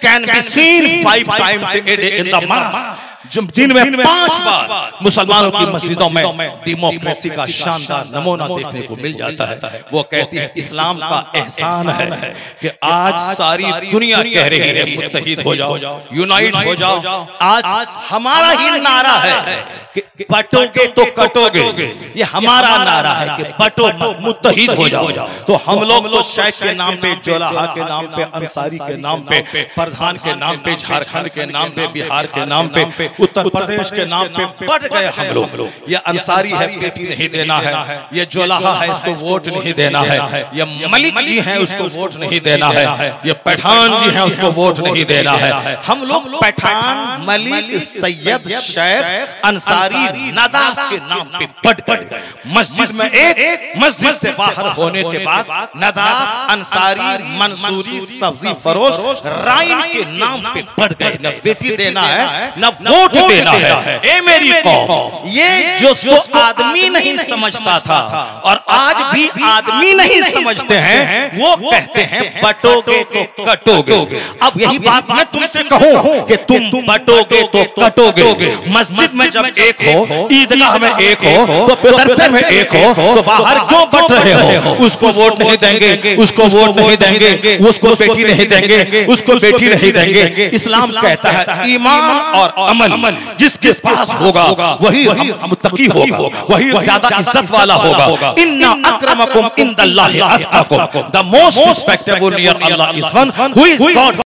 can be seen 5 times a day in the mosque। जब दिन में 5 बार मुसलमानों की मस्जिदों में डेमोक्रेसी का शानदार नमूना देखने को मिल जाता है। वो कहती है इस्लाम का एहसान है कि आज सारी दुनिया कह रही है मुत्तहिद हो जाओ, यूनाइट हो जाओ। आज हमारा ही नारा है कि बटोगे तो कटोगे, ये हमारा नारा है कि बटो मुत्तहिद हो जाओ। तो हम लोग तो शेख के नाम पे, जोलाहा के नाम पे, अंसारी के नाम पे, प्रधान के नाम पे, झारखंड के नाम पे, बिहार के नाम पे, उत्तर प्रदेश के नाम पे बढ़ गए हम लोग। ये अंसारी है, बेटी नहीं देना है, ये जोलाहा है, इसको वोट नहीं देना है, ये मलिक जी हैं, उसको वोट नहीं देना है, ये पठान जी हैं, उसको वोट नहीं देना है। हम लोग पठान, मलिक, सैयद, शेख, अंसारी, नदाफ के नाम पे बढ़ गए। मस्जिद में एक, मस्जिद से बाहर होने के बाद नदाफ, अंसारी, मंसूरी, सब्जी फरोश, राइन के नाम पे बढ़ गए। न बेटी देना है, न वोट देना है। ए मेरी कौम, ये जो आदमी नहीं समझता था और आज भी आदमी नहीं समझते हैं, वो कहते हैं बटोगे तो कटोगे। अब यही बात मैं तुमसे कहूं कि तुम बटोगे तो कटोगे। मस्जिद में जब एक हो, ईदगाह में एक हो, तो मदरसे में एक हो, तो बाहर क्यों बट रहे हो? उसको वोट नहीं देंगे, उसको वोट नहीं देंगे, उसको बेटी नहीं देंगे, उसको बेटी नहीं देंगे। इस्लाम कहता है ईमान और अमल जिसके पास होगा वही मुत्तकी होगा, वही ज्यादा इज्जत वाला होगा। इन्ना अक्रमकुम इंदल्लाहि अत्काकुम, the most respectable near Allah is one who is God.